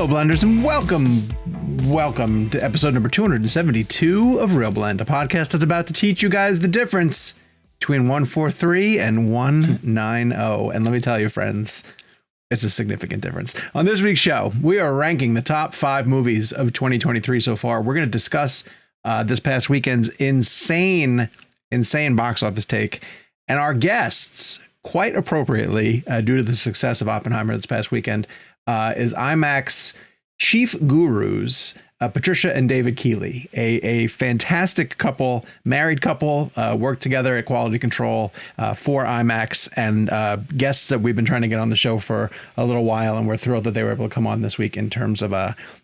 Blenders, and welcome to episode number 272 of ReelBlend, a podcast that's about to teach you guys the difference between 143 and 190. And let me tell you, friends, it's a significant difference. On this week's show, we are ranking the top 5 movies of 2023 so far. We're going to discuss this past weekend's insane box office take, and our guests, quite appropriately, due to the success of Oppenheimer this past weekend, is IMAX chief gurus, Patricia and David Keighley, a fantastic couple, married couple, work together at Quality Control for IMAX, and guests that we've been trying to get on the show for a little while, and we're thrilled that they were able to come on this week in terms of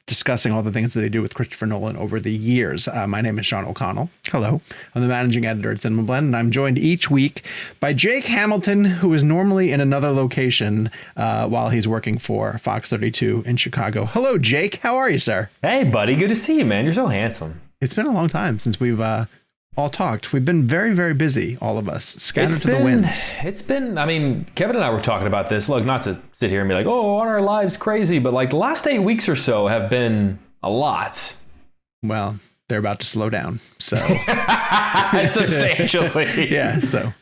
discussing all the things that they do with Christopher Nolan over the years. My name is Sean O'Connell. Hello. I'm the managing editor at Cinema Blend, and I'm joined each week by Jake Hamilton, who is normally in another location while he's working for Fox 32 in Chicago. Hello, Jake. How are you, sir? Hey, buddy. Good to see you, man. You're so handsome. It's been a long time since we've all talked. We've been very, very busy, all of us, scattered to the winds. It's been, I mean, Kevin and I were talking about this. Look, not to sit here and be like, oh, aren't our lives crazy? But like the last 8 weeks or so have been a lot. Well, they're about to slow down. So substantially. Yeah. So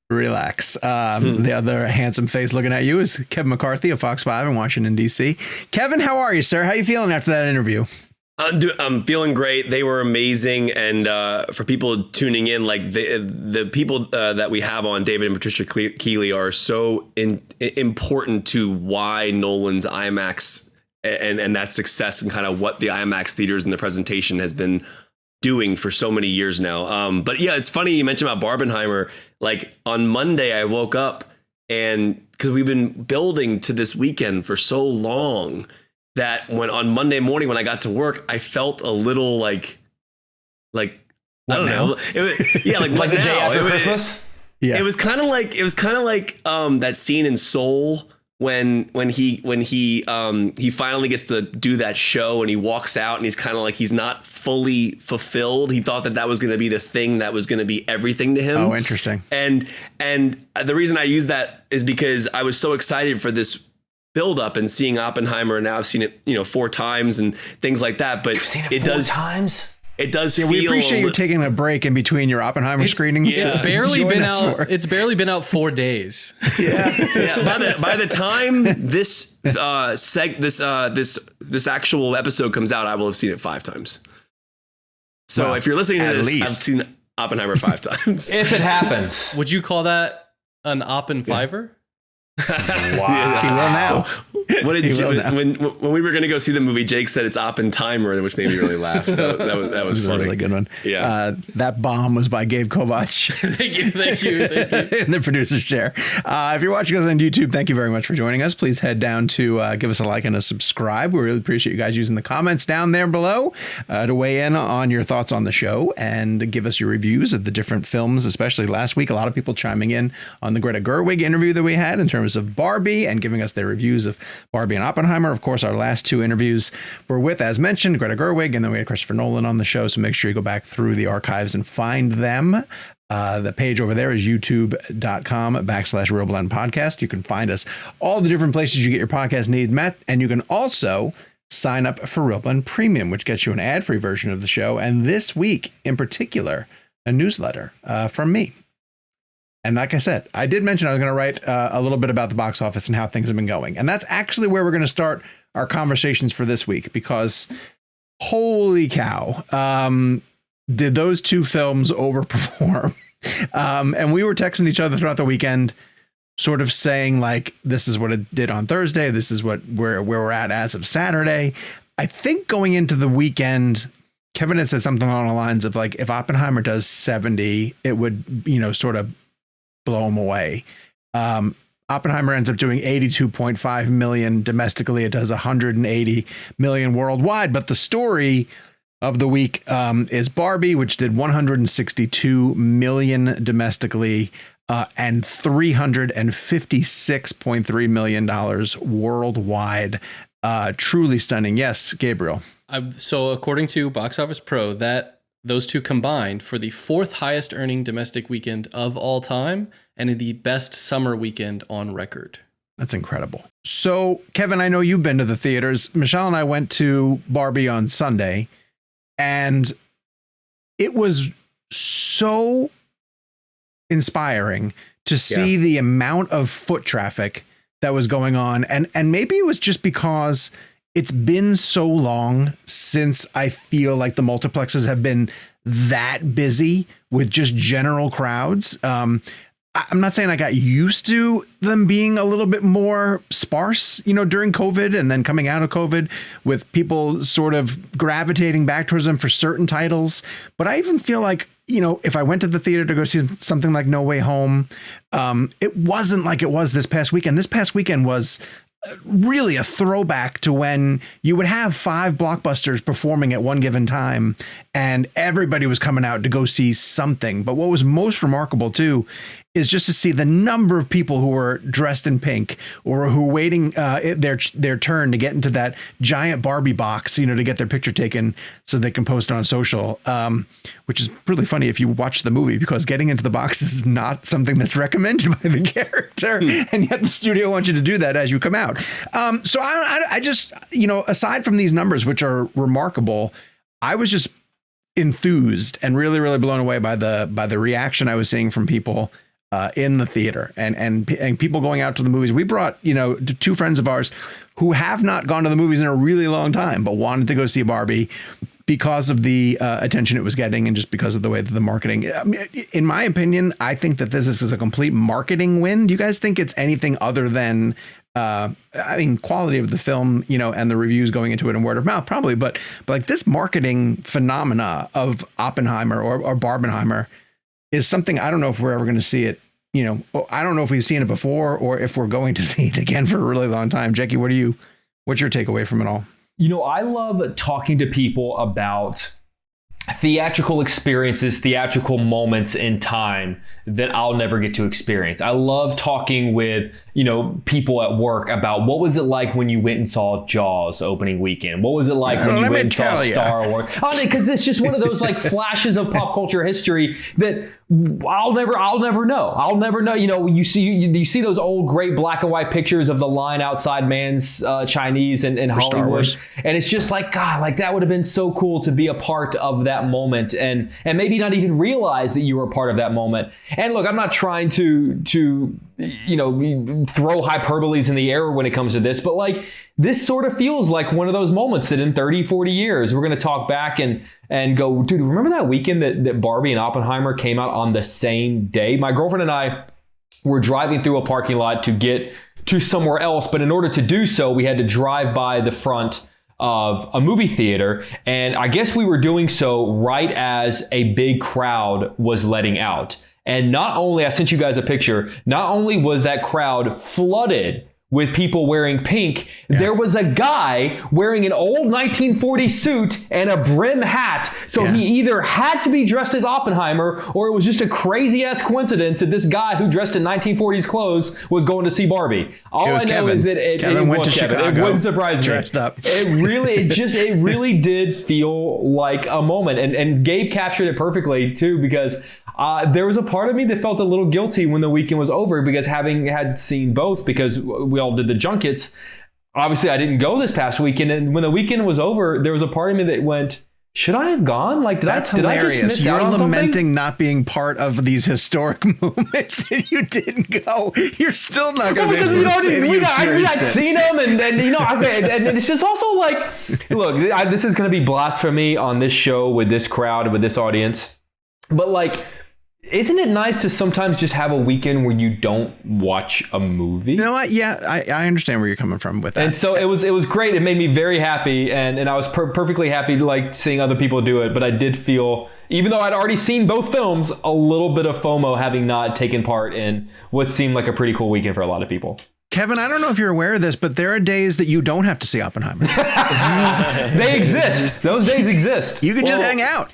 relax. The other handsome face looking at you is Kevin McCarthy of Fox 5 in Washington, D.C. Kevin, how are you, sir? How are you feeling after that interview? I'm feeling great. They were amazing. And for people tuning in, like the people that we have on, David and Patricia Keighley, are so important to why Nolan's IMAX and that success and kind of what the IMAX theaters and the presentation has been doing for so many years now. But yeah, it's funny you mentioned about Barbenheimer. Like on Monday, I woke up and because we've been building to this weekend for so long, that when on Monday morning when I got to work, I felt a little like I don't know. Yeah, like like the day after Christmas. Yeah, it was kind of like that scene in Soul when he finally gets to do that show and he walks out and he's kind of like he's not fully fulfilled. He thought that was going to be the thing that was going to be everything to him. Oh, interesting. And the reason I use that is because I was so excited for this build up and seeing Oppenheimer, and now I've seen it 4 times and things like that, but it does 4 times. It does feel. We appreciate you taking a break in between your Oppenheimer screenings. It's barely been out. It's barely been out 4 days. Yeah. By the time this actual episode comes out, I will have seen it 5 times. So well, if you're listening to this, least. I've seen Oppenheimer 5 times. If it happens, would you call that an Oppenfiver? Wow. He will now. What did when we were going to go see the movie, Jake said it's Oppenheimer, which made me really laugh. That was funny. A really good one. Yeah. That bomb was by Gabe Kovac. Thank you. In the producer's chair. If you're watching us on YouTube, thank you very much for joining us. Please head down to give us a like and a subscribe. We really appreciate you guys using the comments down there below to weigh in on your thoughts on the show and give us your reviews of the different films, especially last week. A lot of people chiming in on the Greta Gerwig interview that we had in terms of Barbie and giving us their reviews of Barbie and Oppenheimer. Of course, our last 2 interviews were with, as mentioned, Greta Gerwig, and then we had Christopher Nolan on the show. So make sure you go back through the archives and find them. The page over there is youtube.com/ReelBlend Podcast. You can find us all the different places you get your podcast needs met. And you can also sign up for ReelBlend Premium, which gets you an ad-free version of the show. And this week in particular, a newsletter from me. And like I said, I did mention I was going to write a little bit about the box office and how things have been going. And that's actually where we're going to start our conversations for this week, because holy cow, did those 2 films overperform? And we were texting each other throughout the weekend, sort of saying like, this is what it did on Thursday. This is where we're at as of Saturday. I think going into the weekend, Kevin had said something along the lines of like, if Oppenheimer does 70, it would, sort of blow him away. Oppenheimer ends up doing 82.5 million domestically. It does 180 million worldwide. But the story of the week is Barbie, which did 162 million domestically and $356.3 million worldwide. Truly stunning. Yes, Gabriel. So according to Box Office Pro, those 2 combined for the 4th highest earning domestic weekend of all time and the best summer weekend on record. That's incredible. So, Kevin, I know you've been to the theaters. Michelle and I went to Barbie on Sunday, and it was so inspiring to see the amount of foot traffic that was going on. And maybe it was just because it's been so long since I feel like the multiplexes have been that busy with just general crowds. I'm not saying I got used to them being a little bit more sparse, during COVID and then coming out of COVID with people sort of gravitating back towards them for certain titles. But I even feel like, if I went to the theater to go see something like No Way Home, it wasn't like it was this past weekend. This past weekend was really a throwback to when you would have 5 blockbusters performing at one given time and everybody was coming out to go see something. But what was most remarkable too is just to see the number of people who were dressed in pink or who were waiting their turn to get into that giant Barbie box, to get their picture taken so they can post it on social, which is really funny if you watch the movie, because getting into the box is not something that's recommended by the character. And yet the studio wants you to do that as you come out. So I just, aside from these numbers, which are remarkable, I was just enthused and really, really blown away by the reaction I was seeing from people in the theater and people going out to the movies. We brought, 2 friends of ours who have not gone to the movies in a really long time, but wanted to go see Barbie because of the attention it was getting and just because of the way that the marketing, in my opinion, I think that this is a complete marketing win. Do you guys think it's anything other than, quality of the film, and the reviews going into it and word of mouth probably, but like this marketing phenomena of Oppenheimer or Barbenheimer is something I don't know if we're ever going to see it. I don't know if we've seen it before or if we're going to see it again for a really long time. Jackie, what's your takeaway from it all? I love talking to people about theatrical experiences, theatrical moments in time that I'll never get to experience. I love talking with, people at work about what was it like when you went and saw Jaws opening weekend? What was it like when you went and saw Star Wars? Because it's just one of those like flashes of pop culture history that I'll never know. I'll never know. You see those old great black and white pictures of the line outside Man's Chinese and Hollywood, and it's just like, God, like that would have been so cool to be a part of that moment and maybe not even realize that you were a part of that moment. And look, I'm not trying to throw hyperboles in the air when it comes to this, but like this sort of feels like one of those moments that in 30, 40 years, we're going to talk back and go, dude, remember that weekend that Barbie and Oppenheimer came out on the same day? My girlfriend and I were driving through a parking lot to get to somewhere else, but in order to do so, we had to drive by the front of a movie theater. And I guess we were doing so right as a big crowd was letting out. And not only, I sent you guys a picture, not only was that crowd flooded with people wearing pink, there was a guy wearing an old 1940s suit and a brim hat. So he either had to be dressed as Oppenheimer, or it was just a crazy ass coincidence that this guy who dressed in 1940s clothes was going to see Barbie. All I know Kevin. is that it went to Kevin. Chicago, it wouldn't surprise me. Dressed up. It really did feel like a moment. And Gabe captured it perfectly too, because there was a part of me that felt a little guilty when the weekend was over, because having had seen both, because we all did the junkets. Obviously, I didn't go this past weekend, and when the weekend was over, there was a part of me that went, "Should I have gone? Like, did I just miss out on something?" You're lamenting not being part of these historic moments, and you didn't go. You're still not going to be able to say that you experienced it. I'd seen them, and it's just also like, look, this is going to be blasphemy on this show with this crowd, with this audience, but like, isn't it nice to sometimes just have a weekend where you don't watch a movie? You know what? Yeah, I understand where you're coming from with that. And so it was great. It made me very happy, and I was perfectly happy like seeing other people do it. But I did feel, even though I'd already seen both films, a little bit of FOMO having not taken part in what seemed like a pretty cool weekend for a lot of people. Kevin, I don't know if you're aware of this, but there are days that you don't have to see Oppenheimer. They exist. Those days exist. You can just hang out.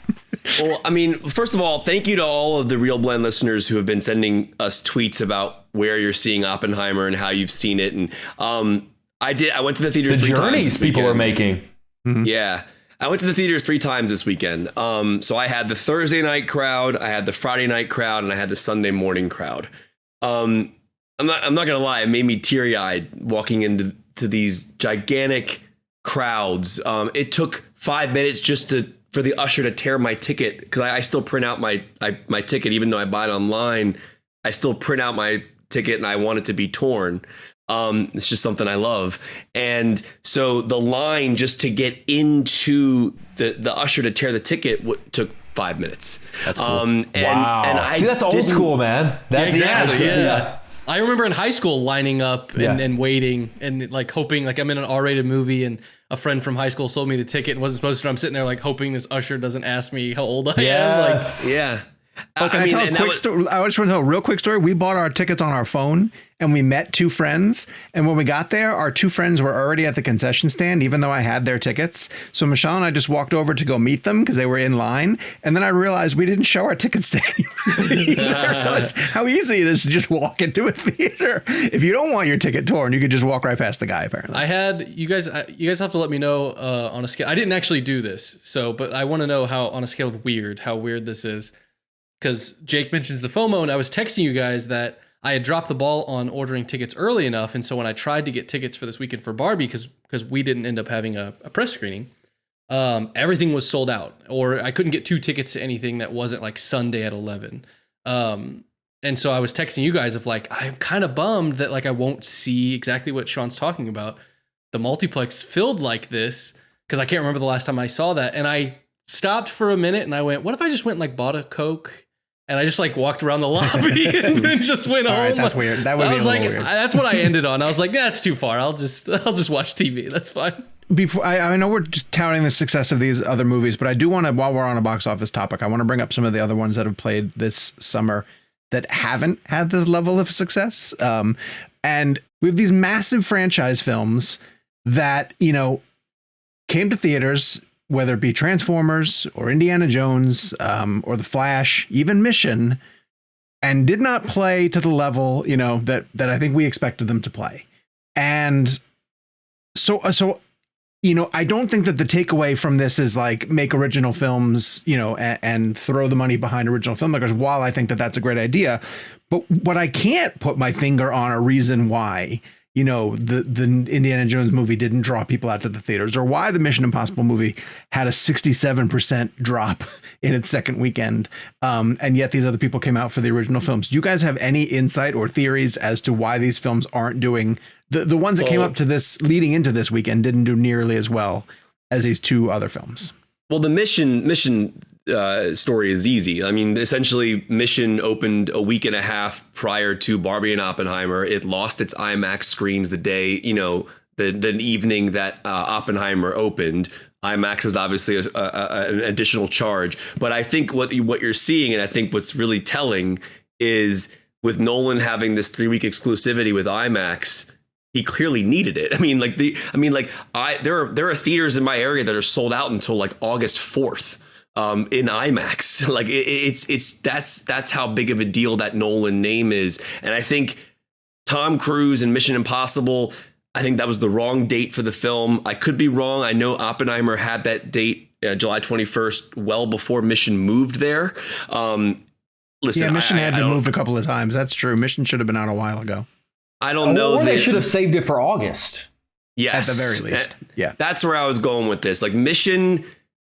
Well, I mean, first of all, thank you to all of the ReelBlend listeners who have been sending us tweets about where you're seeing Oppenheimer and how you've seen it. And I went to the theaters 3 times. The journeys people are making. Mm-hmm. Yeah. I went to the theaters 3 times this weekend. So I had the Thursday night crowd, I had the Friday night crowd, and I had the Sunday morning crowd. I'm not gonna lie, it made me teary-eyed walking into these gigantic crowds. It took 5 minutes just for the usher to tear my ticket, because I still print out my ticket even though I buy it online. I still print out my ticket and I want it to be torn. It's just something I love. And so the line just to get into the usher to tear the ticket took 5 minutes. That's cool. Wow. And I that's old school, man. That's exactly. Yeah. I remember in high school lining up and waiting and like hoping, like I'm in an R-rated movie and a friend from high school sold me the ticket and wasn't supposed to. I'm sitting there like hoping this usher doesn't ask me how old I am. Like, yeah. Can I tell a quick story? I just want to tell a real quick story. We bought our tickets on our phone and we met two friends. And when we got there, our two friends were already at the concession stand, even though I had their tickets. So Michelle and I just walked over to go meet them because they were in line. And then I realized we didn't show our tickets to anyone. I realized how easy it is to just walk into a theater. If you don't want your ticket torn, you could just walk right past the guy, apparently. I had you guys have to let me know on a scale. I didn't actually do this, but I want to know how, on a scale of weird, how weird this is. Because Jake mentions the FOMO, and I was texting you guys that I had dropped the ball on ordering tickets early enough. And so when I tried to get tickets for this weekend for Barbie, because we didn't end up having a press screening, everything was sold out, or I couldn't get 2 tickets to anything that wasn't like Sunday at 11. And so I was texting you guys of like, I'm kind of bummed that like I won't see exactly what Sean's talking about. The multiplex filled like this, because I can't remember the last time I saw that. And I stopped for a minute and I went, what if I just went and like bought a Coke? And I just like walked around the lobby and then just went home. All right, that's weird. That would be a little weird. That's what I ended on. I was like, yeah, that's too far. I'll just watch TV. That's fine. Before I know we're just touting the success of these other movies, but I do want to, while we're on a box office topic, I want to bring up some of the other ones that have played this summer that haven't had this level of success. And we have these massive franchise films that, you know, came to theaters, whether it be Transformers or Indiana Jones or The Flash, even Mission, and did not play to the level, you know, that I think we expected them to play. And so, you know, I don't think that the takeaway from this is like make original films, you know, and throw the money behind original filmmakers, while I think that that's a great idea. But what I can't put my finger on a reason why, you know, the Indiana Jones movie didn't draw people out to the theaters, or why the Mission Impossible movie had a 67% drop in its second weekend. And yet these other people came out for the original films. Do you guys have any insight or theories as to why these films aren't doing the ones that came up to this leading into this weekend didn't do nearly as well as these two other films? Well, the Mission story is easy. I mean, essentially, Mission opened a week and a half prior to Barbie and Oppenheimer. It lost its IMAX screens the day, you know, the evening that Oppenheimer opened. IMAX is obviously an additional charge. But I think what you're seeing, and I think what's really telling, is with Nolan having this 3-week exclusivity with IMAX, he clearly needed it. There are theaters in my area that are sold out until like August 4th in IMAX. Like that's how big of a deal that Nolan name is. And I think Tom Cruise and Mission Impossible, I think that was the wrong date for the film. I could be wrong. I know Oppenheimer had that date, July 21st, well before Mission moved there. Listen, Mission had been moved a couple of times. That's true. Mission should have been out a while ago. I don't know. Or they should have saved it for August. Yes. At the very least. Yeah. That's where I was going with this. Like Mission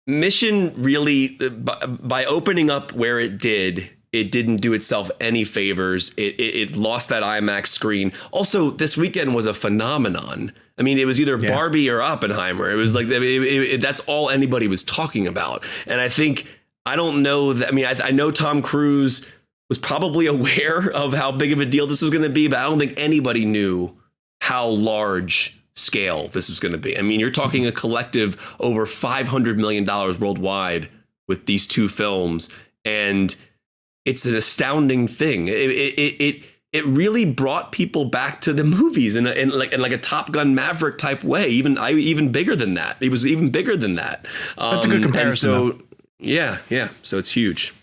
really, by opening up where it didn't do itself any favors. It lost that IMAX screen. Also, this weekend was a phenomenon. I mean, it was either Barbie or Oppenheimer. It was like, that's all anybody was talking about. And I don't know that. I mean, I know Tom Cruise was probably aware of how big of a deal this was going to be, but I don't think anybody knew how large scale this was going to be. I mean, you're talking a collective over $500 million worldwide with these two films, and it's an astounding thing. It really brought people back to the movies in like a Top Gun Maverick type way. Even bigger than that. It was even bigger than that. That's a good comparison. So yeah. So it's huge.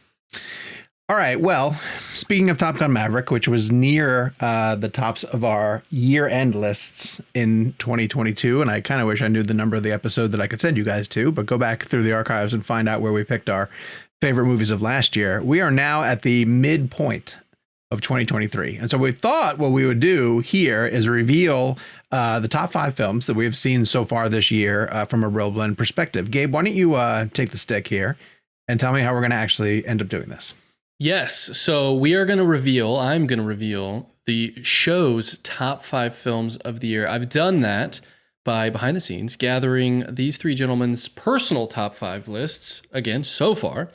All right. Well, speaking of Top Gun Maverick, which was near the tops of our year-end lists in 2022, and I kind of wish I knew the number of the episode that I could send you guys to, but go back through the archives and find out where we picked our favorite movies of last year. We are now at the midpoint of 2023. And so we thought what we would do here is reveal the top 5 films that we have seen so far this year from a ReelBlend perspective. Gabe, why don't you take the stick here and tell me how we're going to actually end up doing this? Yes. So I'm going to reveal the show's top 5 films of the year. I've done that by behind the scenes, gathering these 3 gentlemen's personal top 5 lists, again, so far.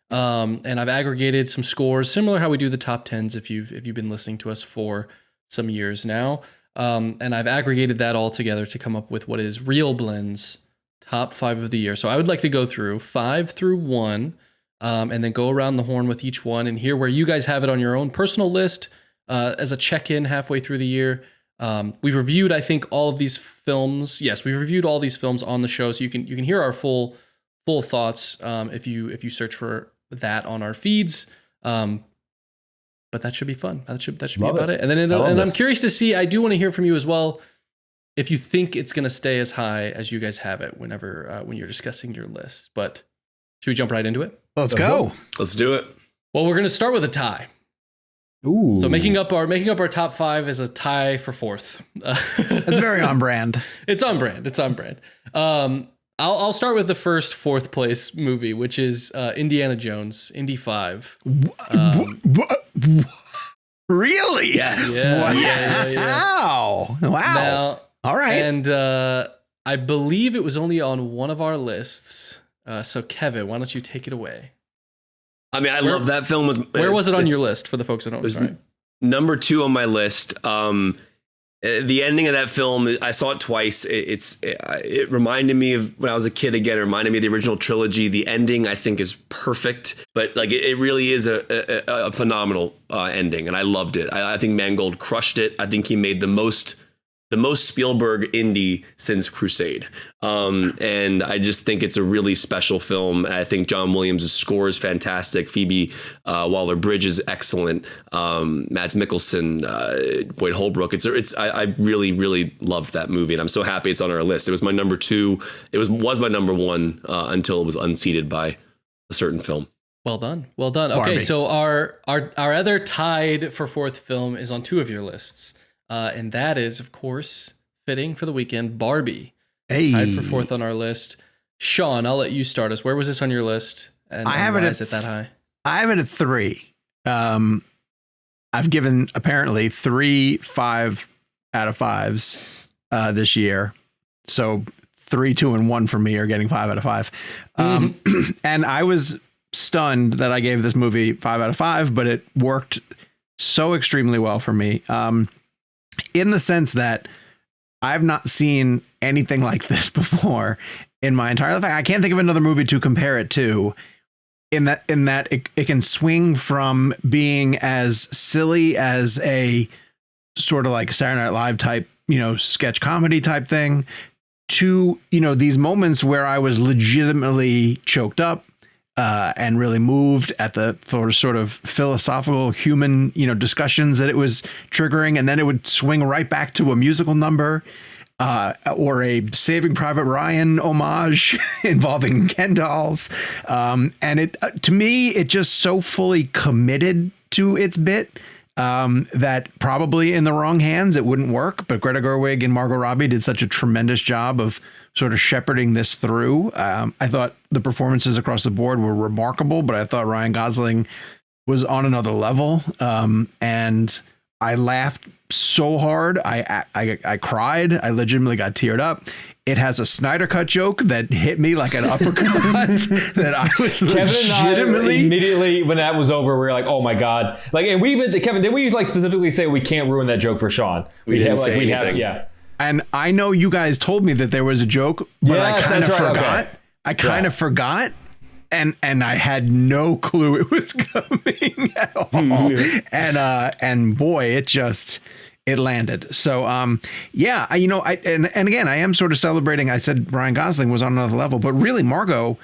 And I've aggregated some scores, similar how we do the top 10s if you've been listening to us for some years now. And I've aggregated that all together to come up with what is ReelBlend's top 5 of the year. So I would like to go through 5 through 1, and then go around the horn with each one and hear where you guys have it on your own personal list as a check-in halfway through the year. We've reviewed, I think, all of these films. Yes, we've reviewed all these films on the show, so you can hear our full thoughts if you search for that on our feeds. But that should be fun. That should be about it. And then I'm curious to see. I do want to hear from you as well if you think it's going to stay as high as you guys have it when you're discussing your list. But should we jump right into it? Let's go. Let's do it. Well, we're going to start with a tie. Ooh. So making up our top 5 is a tie for 4th. It's very on brand. It's on brand. I'll start with the first 4th place movie, which is Indiana Jones, Indy 5. Really? Yes. Yeah. Wow. Now, all right. And I believe it was only on one of our lists. So Kevin, why don't you take it away? I mean, I love that film. Where was it on your list for the folks at home? It was number 2 on my list. The ending of that film, I saw it twice. It reminded me of when I was a kid again. It reminded me of the original trilogy. The ending, I think, is perfect. But like, it really is a phenomenal ending, and I loved it. I think Mangold crushed it. I think he made the most Spielberg indie since Crusade. And I just think it's a really special film. I think John Williams' score is fantastic. Phoebe Waller-Bridge is excellent. Mads Mikkelsen, Boyd Holbrook. I really, really loved that movie, and I'm so happy it's on our list. It was my number 2. It was my number 1 until it was unseated by a certain film. Well done. Okay, Barbie. so our other tied for 4th film is on 2 of your lists. And that is, of course, fitting for the weekend, Barbie. Hey. Tied for 4th on our list. Sean, I'll let you start us. Where was this on your list? And I have it why at is it that high? I have it at 3. I've given apparently 3 5 out of 5s this year. So 3, 2, and 1 for me are getting 5 out of 5. And I was stunned that I gave this movie 5 out of 5, but it worked so extremely well for me. In the sense that I've not seen anything like this before in my entire life. I can't think of another movie to compare it to, in that it can swing from being as silly as a sort of like Saturday Night Live type, sketch comedy type thing, to, these moments where I was legitimately choked up and really moved at the sort of philosophical human, discussions that it was triggering. And then it would swing right back to a musical number or a Saving Private Ryan homage involving Ken dolls. And it, to me, it just so fully committed to its bit that probably in the wrong hands, it wouldn't work. But Greta Gerwig and Margot Robbie did such a tremendous job of sort of shepherding this through. I thought the performances across the board were remarkable, but I thought Ryan Gosling was on another level. And I laughed so hard. I cried. I legitimately got teared up. It has a Snyder Cut joke that hit me like an uppercut that I was legitimately immediately when that was over, we were like, oh my God. Like, and we even, Kevin, didn't we like specifically say we can't ruin that joke for Sean? We didn't say anything. Yeah. And I know you guys told me that there was a joke, but I kind of forgot. Okay. I kind of forgot. And I had no clue it was coming at all. And boy, it landed. So, and again, I am sort of celebrating. I said Ryan Gosling was on another level, but really Margot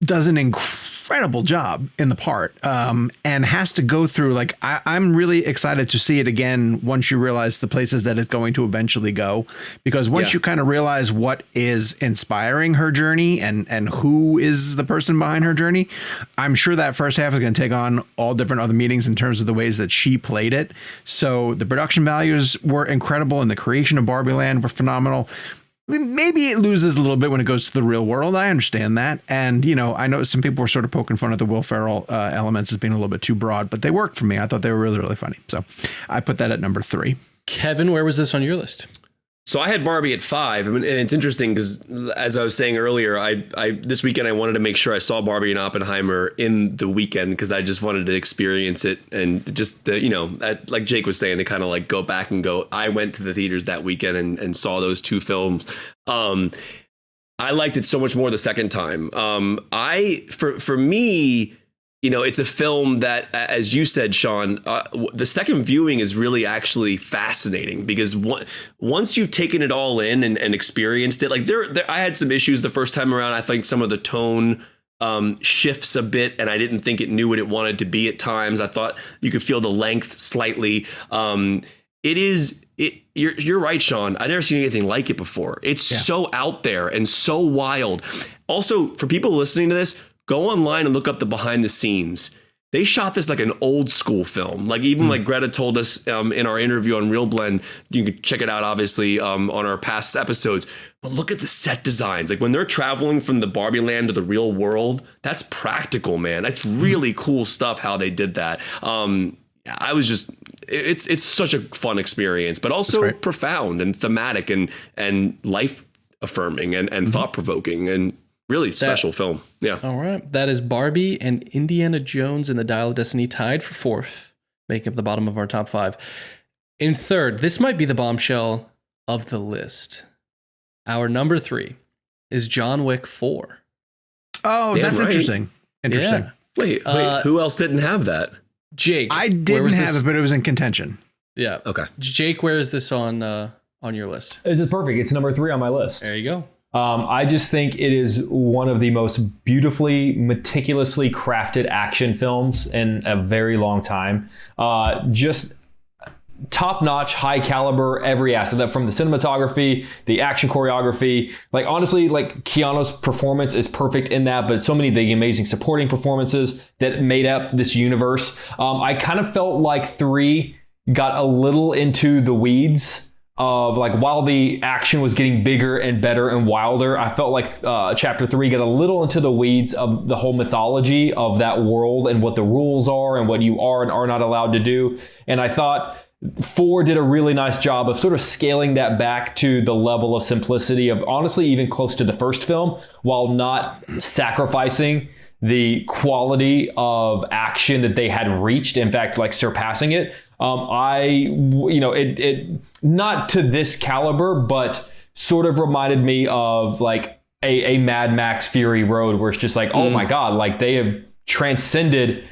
does an incredible job in the part, and has to go through, like, I'm really excited to see it again once you realize the places that it's going to eventually go, because once you kind of realize what is inspiring her journey and who is the person behind her journey, I'm sure that first half is going to take on all different other meanings in terms of the ways that she played it. So the production values were incredible and the creation of Barbie Land were phenomenal. Maybe it loses a little bit when it goes to the real world. I understand that. And, you know, I know some people were sort of poking fun at the Will Ferrell elements as being a little bit too broad, but they worked for me. I thought they were really, really funny. So I put that at number 3. Kevin, where was this on your list? So I had Barbie at 5. I mean, and it's interesting because, as I was saying earlier, I this weekend I wanted to make sure I saw Barbie and Oppenheimer in the weekend because I just wanted to experience it, and just the, you know, like Jake was saying, to kind of like go back and go, I went to the theaters that weekend and saw those 2 films. I liked it so much more the second time. For me, you know, it's a film that, as you said, Sean, the second viewing is really actually fascinating because once you've taken it all in and experienced it, like I had some issues the first time around. I think some of the tone shifts a bit, and I didn't think it knew what it wanted to be at times. I thought you could feel the length slightly. You're right, Sean. I've never seen anything like it before. It's so out there and so wild. Also, for people listening to this, go online and look up the behind the scenes. They shot this like an old school film. Like even like Greta told us in our interview on ReelBlend, you can check it out, obviously, on our past episodes. But look at the set designs. Like when they're traveling from the Barbie land to the real world, that's practical, man. That's really cool stuff how they did that. I was just, it's such a fun experience, but also profound and thematic and life affirming and thought provoking and really special film. Yeah. All right. That is Barbie and Indiana Jones and the Dial of Destiny tied for 4th, making up the bottom of our top 5. In 3rd, this might be the bombshell of the list. Our number 3 is John Wick 4. Oh, that's interesting. Interesting. Yeah. Wait, who else didn't have that? Jake. I didn't have it, but it was in contention. Yeah. Okay. Jake, where is this on your list? This is perfect. It's number 3 on my list. There you go. I just think it is one of the most beautifully, meticulously crafted action films in a very long time. Just top-notch, high caliber, every aspect, from the cinematography, the action choreography. Like honestly, like Keanu's performance is perfect in that, but so many of the amazing supporting performances that made up this universe. I kind of felt like 3 got a little into the weeds of, like, while the action was getting bigger and better and wilder, I felt like chapter 3 got a little into the weeds of the whole mythology of that world and what the rules are and what you are and are not allowed to do. And I thought 4 did a really nice job of sort of scaling that back to the level of simplicity of, honestly, even close to the first film, while not sacrificing the quality of action that they had reached, in fact, like surpassing it. It not to this caliber, but sort of reminded me of like a Mad Max Fury Road, where it's just like, oh my God, like they have transcended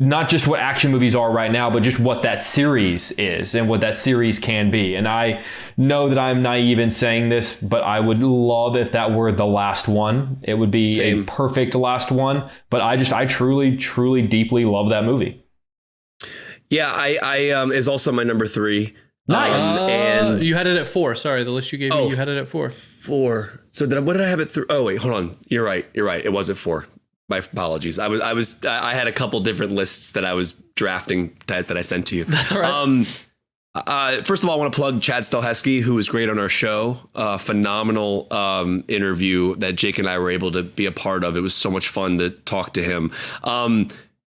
not just what action movies are right now, but just what that series is and what that series can be. And I know that I'm naive in saying this, but I would love if that were the last one. It would be a perfect last one. But I truly, truly, deeply love that movie. Yeah, I is also my number 3. Nice. And you had it at 4. Sorry, the list you gave me, you had it at 4. 4. So what did I have it through? Oh wait, hold on. You're right. It was at 4. My apologies. I had a couple different lists that I was drafting that I sent to you. That's all right. First of all, I want to plug Chad Stelhesky, who was great on our show. Phenomenal interview that Jake and I were able to be a part of. It was so much fun to talk to him.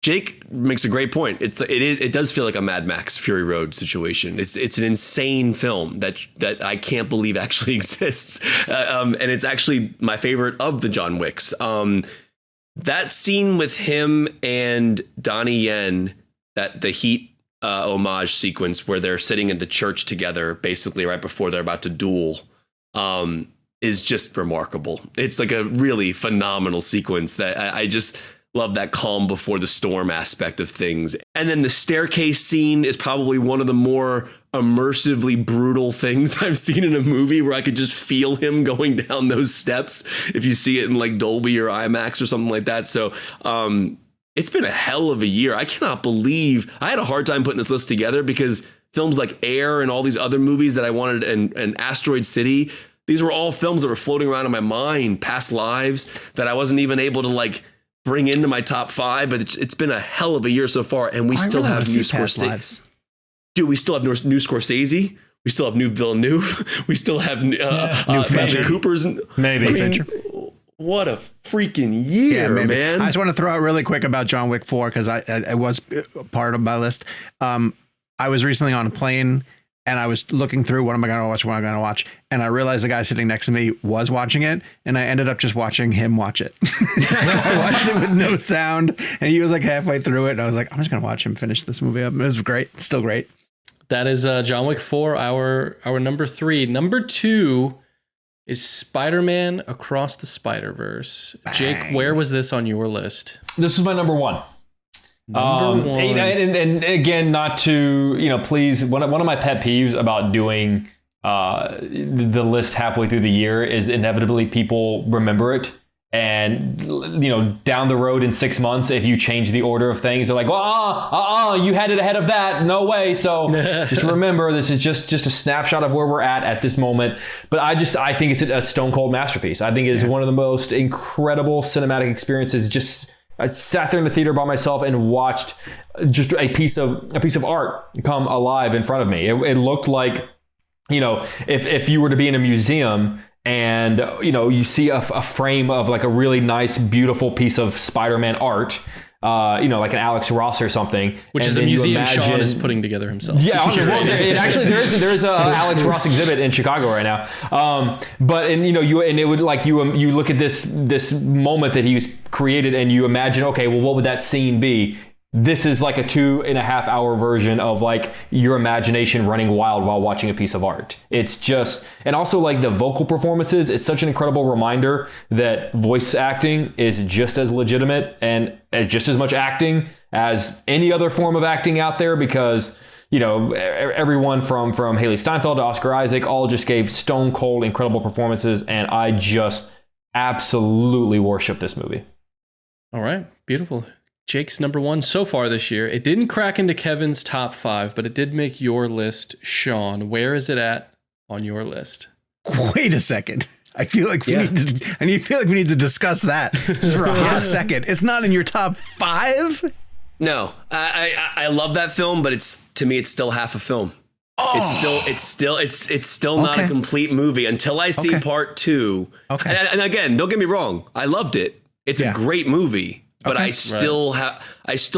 Jake makes a great point. It does feel like a Mad Max Fury Road situation. It's an insane film that I can't believe actually exists, and it's actually my favorite of the John Wicks. That scene with him and Donnie Yen, that the Heat homage sequence where they're sitting in the church together, basically right before they're about to duel, is just remarkable. It's like a really phenomenal sequence that I just love, that calm before the storm aspect of things. And then the staircase scene is probably one of the more immersively brutal things I've seen in a movie, where I could just feel him going down those steps if you see it in like Dolby or IMAX or something like that. So it's been a hell of a year. I cannot believe I had a hard time putting this list together, because films like Air and all these other movies that I wanted, and Asteroid City, these were all films that were floating around in my mind, past lives, that I wasn't even able to like bring into my top 5. But it's been a hell of a year so far, and we still have new Scorsese. Dude, we still have new Scorsese. We still have new Villeneuve. We still have new Bradley Cooper's. Maybe. Fincher. What a freaking year, man! I just want to throw out really quick about John Wick 4, because I was part of my list. I was recently on a plane, and I was looking through what am I going to watch, and I realized the guy sitting next to me was watching it, and I ended up just watching him watch it. I watched it with no sound, and he was like halfway through it, and I was like, I'm just going to watch him finish this movie up. It was great. It's still great. That is John Wick 4, our number 3. Number 2 is Spider-Man Across the Spider-Verse. Bang. Jake, where was this on your list? This was my number 1. Number 1. And again, not to, please, one of my pet peeves about doing the list halfway through the year is inevitably people remember it. And, down the road in 6 months, if you change the order of things, they're like, well, you had it ahead of that. No way. So just remember, this is just a snapshot of where we're at this moment. But I think it's a stone cold masterpiece. I think it is one of the most incredible cinematic experiences. I sat there in the theater by myself and watched just a piece of art come alive in front of me. It looked like, if you were to be in a museum and, you see a frame of like a really nice, beautiful piece of Spider-Man art, like an Alex Ross or something. Which is a museum Sean is putting together himself. Yeah, there's a Alex Ross exhibit in Chicago right now. You look at this moment that he's created, and you imagine, okay, well, what would that scene be? This is like a 2.5 hour version of like your imagination running wild while watching a piece of art. It's just, and also like the vocal performances, it's such an incredible reminder that voice acting is just as legitimate and just as much acting as any other form of acting out there, because everyone from Haley Steinfeld to Oscar Isaac all just gave stone cold incredible performances, and I just absolutely worship this movie. All right, beautiful. Jake's number 1 so far this year. It didn't crack into Kevin's top 5, but it did make your list. Sean, where is it at on your list? Wait a second. I feel like we need to discuss that just for a hot second. It's not in your top 5? No, I love that film, but to me it's still half a film. Oh. It's still not a complete movie until I see part 2. Okay. And again, don't get me wrong, I loved it. It's a great movie. But I still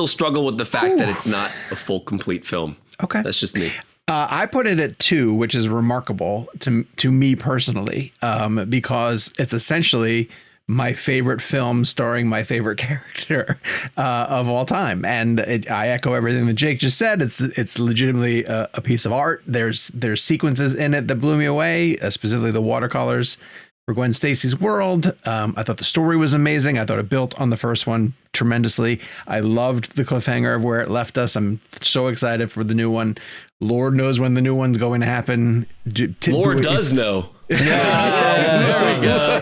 struggle with the fact that it's not a full, complete film. Okay. That's just me. I put it at 2, which is remarkable to me personally, because it's essentially my favorite film starring my favorite character of all time. And I echo everything that Jake just said. It's legitimately a piece of art. There's sequences in it that blew me away, specifically the watercolors for Gwen Stacy's world. I thought the story was amazing. I thought it built on the first one tremendously. I loved the cliffhanger of where it left us. I'm so excited for the new one. Lord knows when the new one's going to happen. Lord does know. There we go.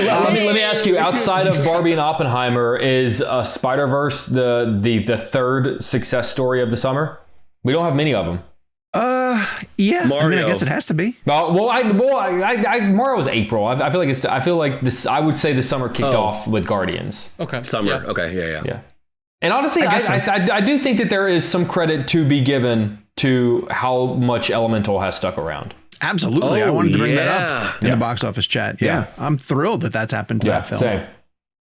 Let me ask you, outside of Barbie and Oppenheimer, is Spider-Verse the third success story of the summer? We don't have many of them. Yeah, Mario. I guess it has to be. Mario was April. I feel like this. I would say the summer kicked off with Guardians. Okay, summer. Yeah. Okay, yeah. And honestly, I do think that there is some credit to be given to how much Elemental has stuck around. Absolutely, I wanted to bring that up in the box office chat. Yeah, I'm thrilled that that's happened to that film. Same.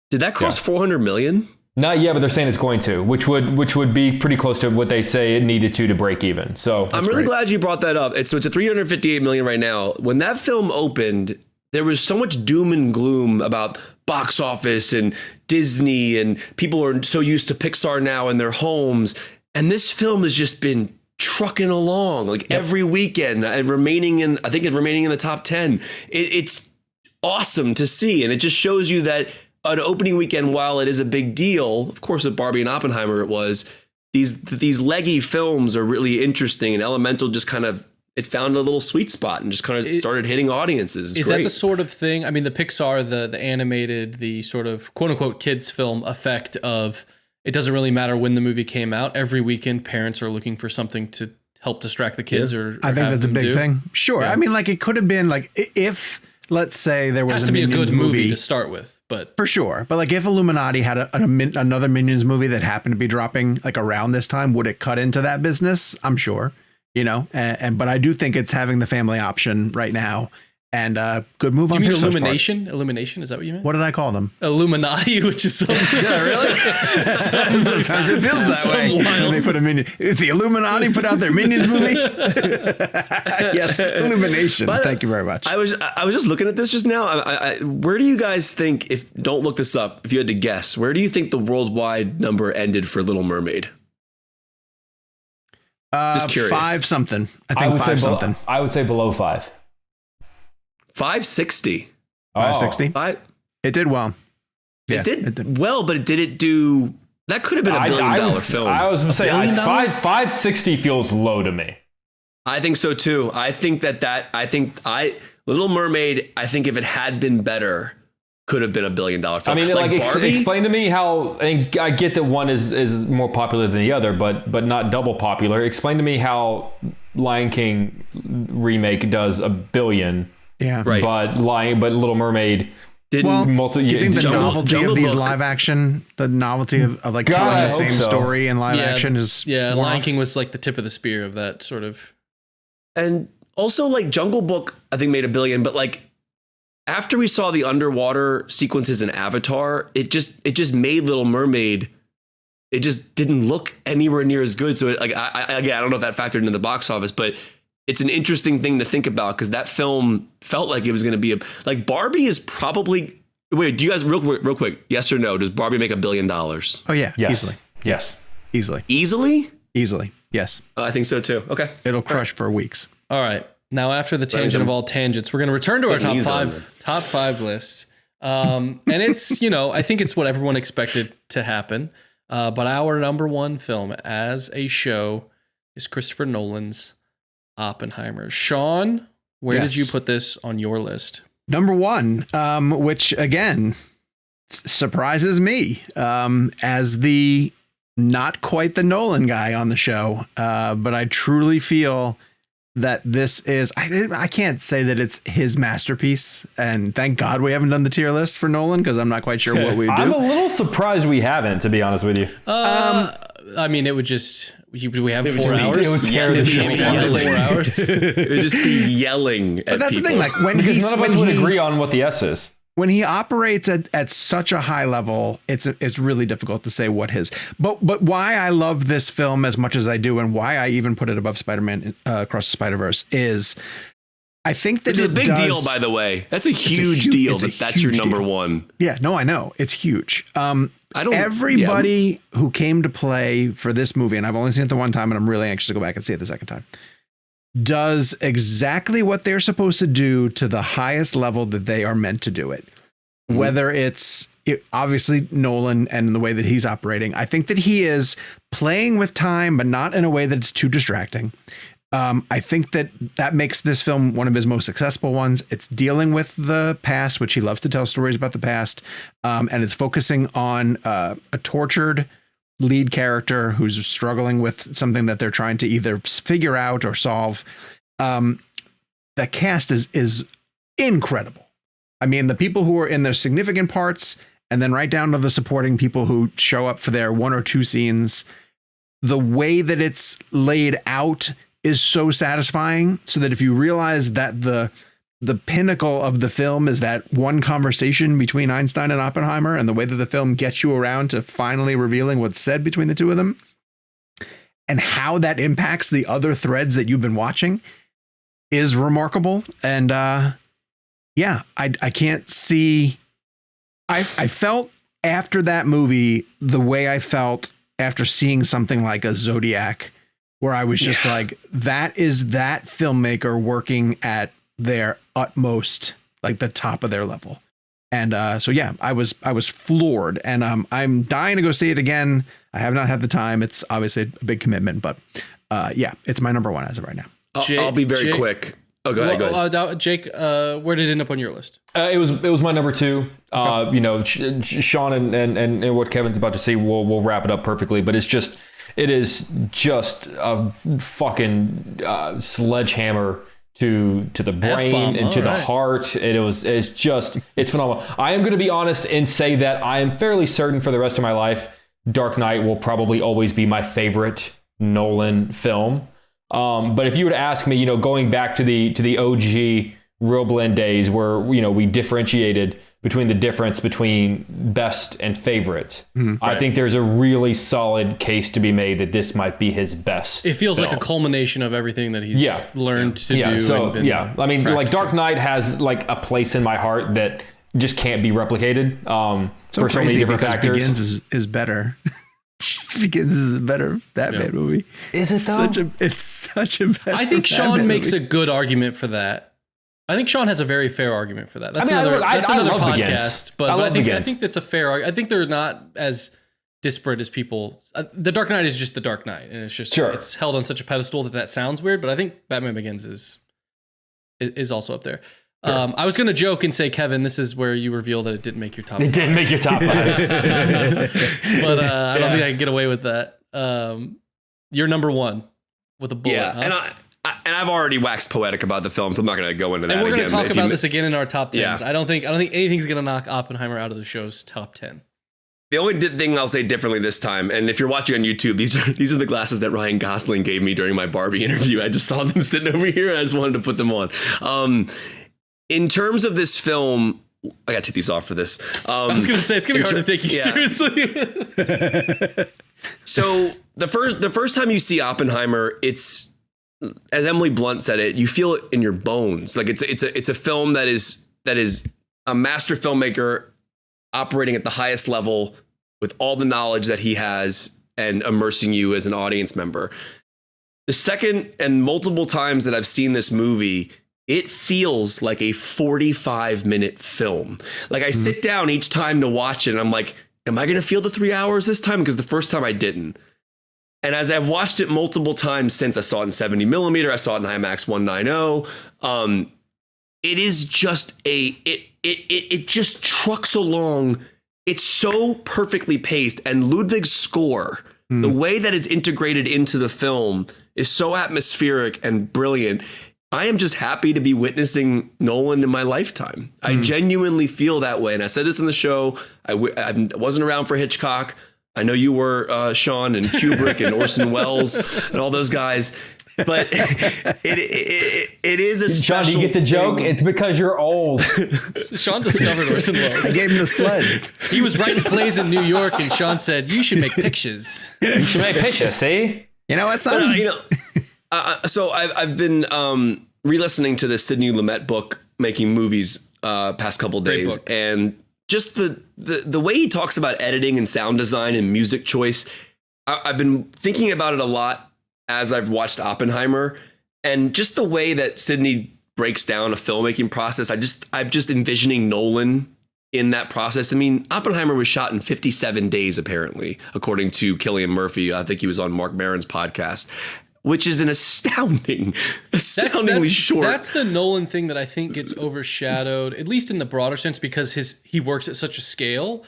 Did that cost 400 million? Not yet, but they're saying it's going to, which would be pretty close to what they say it needed to break even. So I'm really glad you brought that up. It's a 358 million right now. When that film opened, there was so much doom and gloom about box office and Disney, and people are so used to Pixar now in their homes. And this film has just been trucking along like every weekend and remaining in the top 10. It's awesome to see. And it just shows you that an opening weekend, while it is a big deal, of course, with Barbie and Oppenheimer, it was these leggy films are really interesting, and Elemental just kind of it found a little sweet spot and just kind of started hitting audiences. Is that the sort of thing? I mean, the Pixar, the animated, the sort of quote unquote kids film effect of it doesn't really matter when the movie came out. Every weekend, parents are looking for something to help distract the kids. Or I think that's a big thing. Sure. Yeah. I mean, like it could have been like if let's say there was has to be a good movie to start with. But for sure. But like if Illuminati had another Minions movie that happened to be dropping like around this time, would it cut into that business? I'm sure, you know, but I do think it's having the family option right now. And good move on Pixar's part. Illumination? Illumination? Is that what you meant? What did I call them? Illuminati, which is something. Yeah, really? Sometimes it feels that way. When they put a Minion. If the Illuminati put out their Minions movie. Yes, Illumination. Thank you very much. I was just looking at this just now. Where do you guys think, if don't look this up, if you had to guess, where do you think the worldwide number ended for Little Mermaid? Just curious. 5 something. I think 5 something. I would say below 5. 560. 560. It did well. Yeah, it did well, but did it do? That could have been $1 billion film. I was going to say 560 feels low to me. I think so too. I think Little Mermaid. I think if it had been better, could have been $1 billion film. I mean, like explain to me how. I get that one is more popular than the other, but not double popular. Explain to me how Lion King remake does $1 billion. Yeah, right. But Little Mermaid didn't. Do you think the novelty of these live action, the novelty of like telling the same story in live action is Lion King was like the tip of the spear of that sort of. And also like Jungle Book, I think made $1 billion, but like after we saw the underwater sequences in Avatar, it just made Little Mermaid. It just didn't look anywhere near as good. So I don't know if that factored into the box office, but. It's an interesting thing to think about because that film felt like it was going to be like Barbie is probably. Wait, do you guys real quick? Yes or no? Does Barbie make $1 billion? Oh yeah, yes. Easily. Yes, easily. Yes. I think so too. Okay, it'll crush for weeks. All right. Now after the tangent of all tangents, we're going to return to our top five list. And it's I think it's what everyone expected to happen. But our number one film as a show is Christopher Nolan's Oppenheimer. Sean, where did you put this on your list? Number one, which again surprises me as the not quite the Nolan guy on the show, but I truly feel that this is I can't say that it's his masterpiece, and thank God we haven't done the tier list for Nolan because I'm not quite sure what we do. I'm a little surprised we haven't, to be honest with you. I mean, it would just. We have 4 hours. It would tear the shit yelling. 4 hours. It would just be yelling at But that's people. the thing, like when because none of us would agree on what the S is. When he operates at such a high level, it's really difficult to say what his. But why I love this film as much as I do, and why I even put it above Spider-Man Across the Spider-Verse is, I think that it's a big deal, by the way. That's a huge deal. That's your number one. Yeah, no, I know it's huge. Everybody who came to play for this movie, and I've only seen it the one time, and I'm really anxious to go back and see it the second time, does exactly what they're supposed to do to the highest level that they are meant to do it. Mm-hmm. Whether it's obviously Nolan and the way that he's operating, I think that he is playing with time, but not in a way that's too distracting. I think that makes this film one of his most successful ones. It's dealing with the past, which he loves to tell stories about the past. And it's focusing on a tortured lead character who's struggling with something that they're trying to either figure out or solve. The cast is incredible. I mean, the people who are in their significant parts, and then right down to the supporting people who show up for their 1 or 2 scenes, the way that it's laid out is so satisfying, so that if you realize that the pinnacle of the film is that one conversation between Einstein and Oppenheimer, and the way that the film gets you around to finally revealing what's said between the two of them and how that impacts the other threads that you've been watching is remarkable. And I can't see. I felt after that movie the way I felt after seeing something like a Zodiac, where I was just like, that is that filmmaker working at their utmost, like the top of their level. And so yeah, I was floored, and I'm dying to go see it again. I have not had the time. It's obviously a big commitment, but yeah, it's my number one as of right now. I'll be very quick. Oh, go ahead. Jake, where did it end up on your list? It was my number two. Okay. You know, Sean and what Kevin's about to say, we'll wrap it up perfectly. But it is just a fucking sledgehammer to the brain F-bomb. and to the heart. It's phenomenal. I am going to be honest and say that I am fairly certain for the rest of my life, Dark Knight will probably always be my favorite Nolan film. But if you were to ask me, you know, going back to the OG ReelBlend days where, you know, we differentiated between the difference between best and favorite, I think there's a really solid case to be made that this might be his best. It feels film. like a culmination of everything that he's learned to do. So, and I mean, practicing. like Dark Knight has like a place in my heart that just can't be replicated for so many different factors. Begins is better. Begins is a better Batman movie. Is it though? It's such a better I think Sean Batman makes movie. a good argument for that. I think Sean has a very fair argument for that. That's I another love podcast. Begins. But I think that's a fair argument. I think they're not as disparate as people. The Dark Knight is just the Dark Knight, and it's just it's held on such a pedestal that sounds weird. But I think Batman Begins is also up there. Sure. I was going to joke and say, Kevin, this is where you reveal that it didn't make your top 5. It didn't make your top 5. But I don't think I can get away with that. You're number 1 with a bullet. Yeah, huh? And I've already waxed poetic about the film, so I'm not going to go into that again. And we're going again. to talk about this again in our top 10s. Yeah. I don't think anything's going to knock Oppenheimer out of the show's top 10. The only thing I'll say differently this time, and if you're watching on YouTube, these are the glasses that Ryan Gosling gave me during my Barbie interview. I just saw them sitting over here, and I just wanted to put them on. In terms of this film, I got to take these off for this. I was going to say, it's going to be hard to take you seriously. So the first time you see Oppenheimer, it's, as Emily Blunt said it, you feel it in your bones. Like it's a film that is a master filmmaker operating at the highest level with all the knowledge that he has and immersing you as an audience member. The second and multiple times that I've seen this movie, it feels like a 45-minute film. Like I sit down each time to watch it and I'm like, am I going to feel the 3 hours this time? Because the first time I didn't. And as I've watched it multiple times since, I saw it in 70 millimeter, I saw it in IMAX 190. It is just it just trucks along. It's so perfectly paced, and Ludwig's score, the way that is integrated into the film, is so atmospheric and brilliant. I am just happy to be witnessing Nolan in my lifetime. I genuinely feel that way. And I said this in the show. I wasn't around for Hitchcock. I know you were, Sean, and Kubrick and Orson Welles and all those guys. But it is a special Sean, do you get the joke? thing. It's because you're old. Sean discovered Orson Welles. I gave him the sled. He was writing plays in New York, and Sean said, you should make pictures. You should make pictures, see? You know what, son? So I've been re-listening to the Sidney Lumet book, Making Movies, past couple days, and just the way he talks about editing and sound design and music choice. I've been thinking about it a lot as I've watched Oppenheimer, and just the way that Sidney breaks down a filmmaking process. I'm just envisioning Nolan in that process. I mean, Oppenheimer was shot in 57 days, apparently, according to Cillian Murphy. I think he was on Mark Maron's podcast, which is an astoundingly short. That's the Nolan thing that I think gets overshadowed, at least in the broader sense, because he works at such a scale.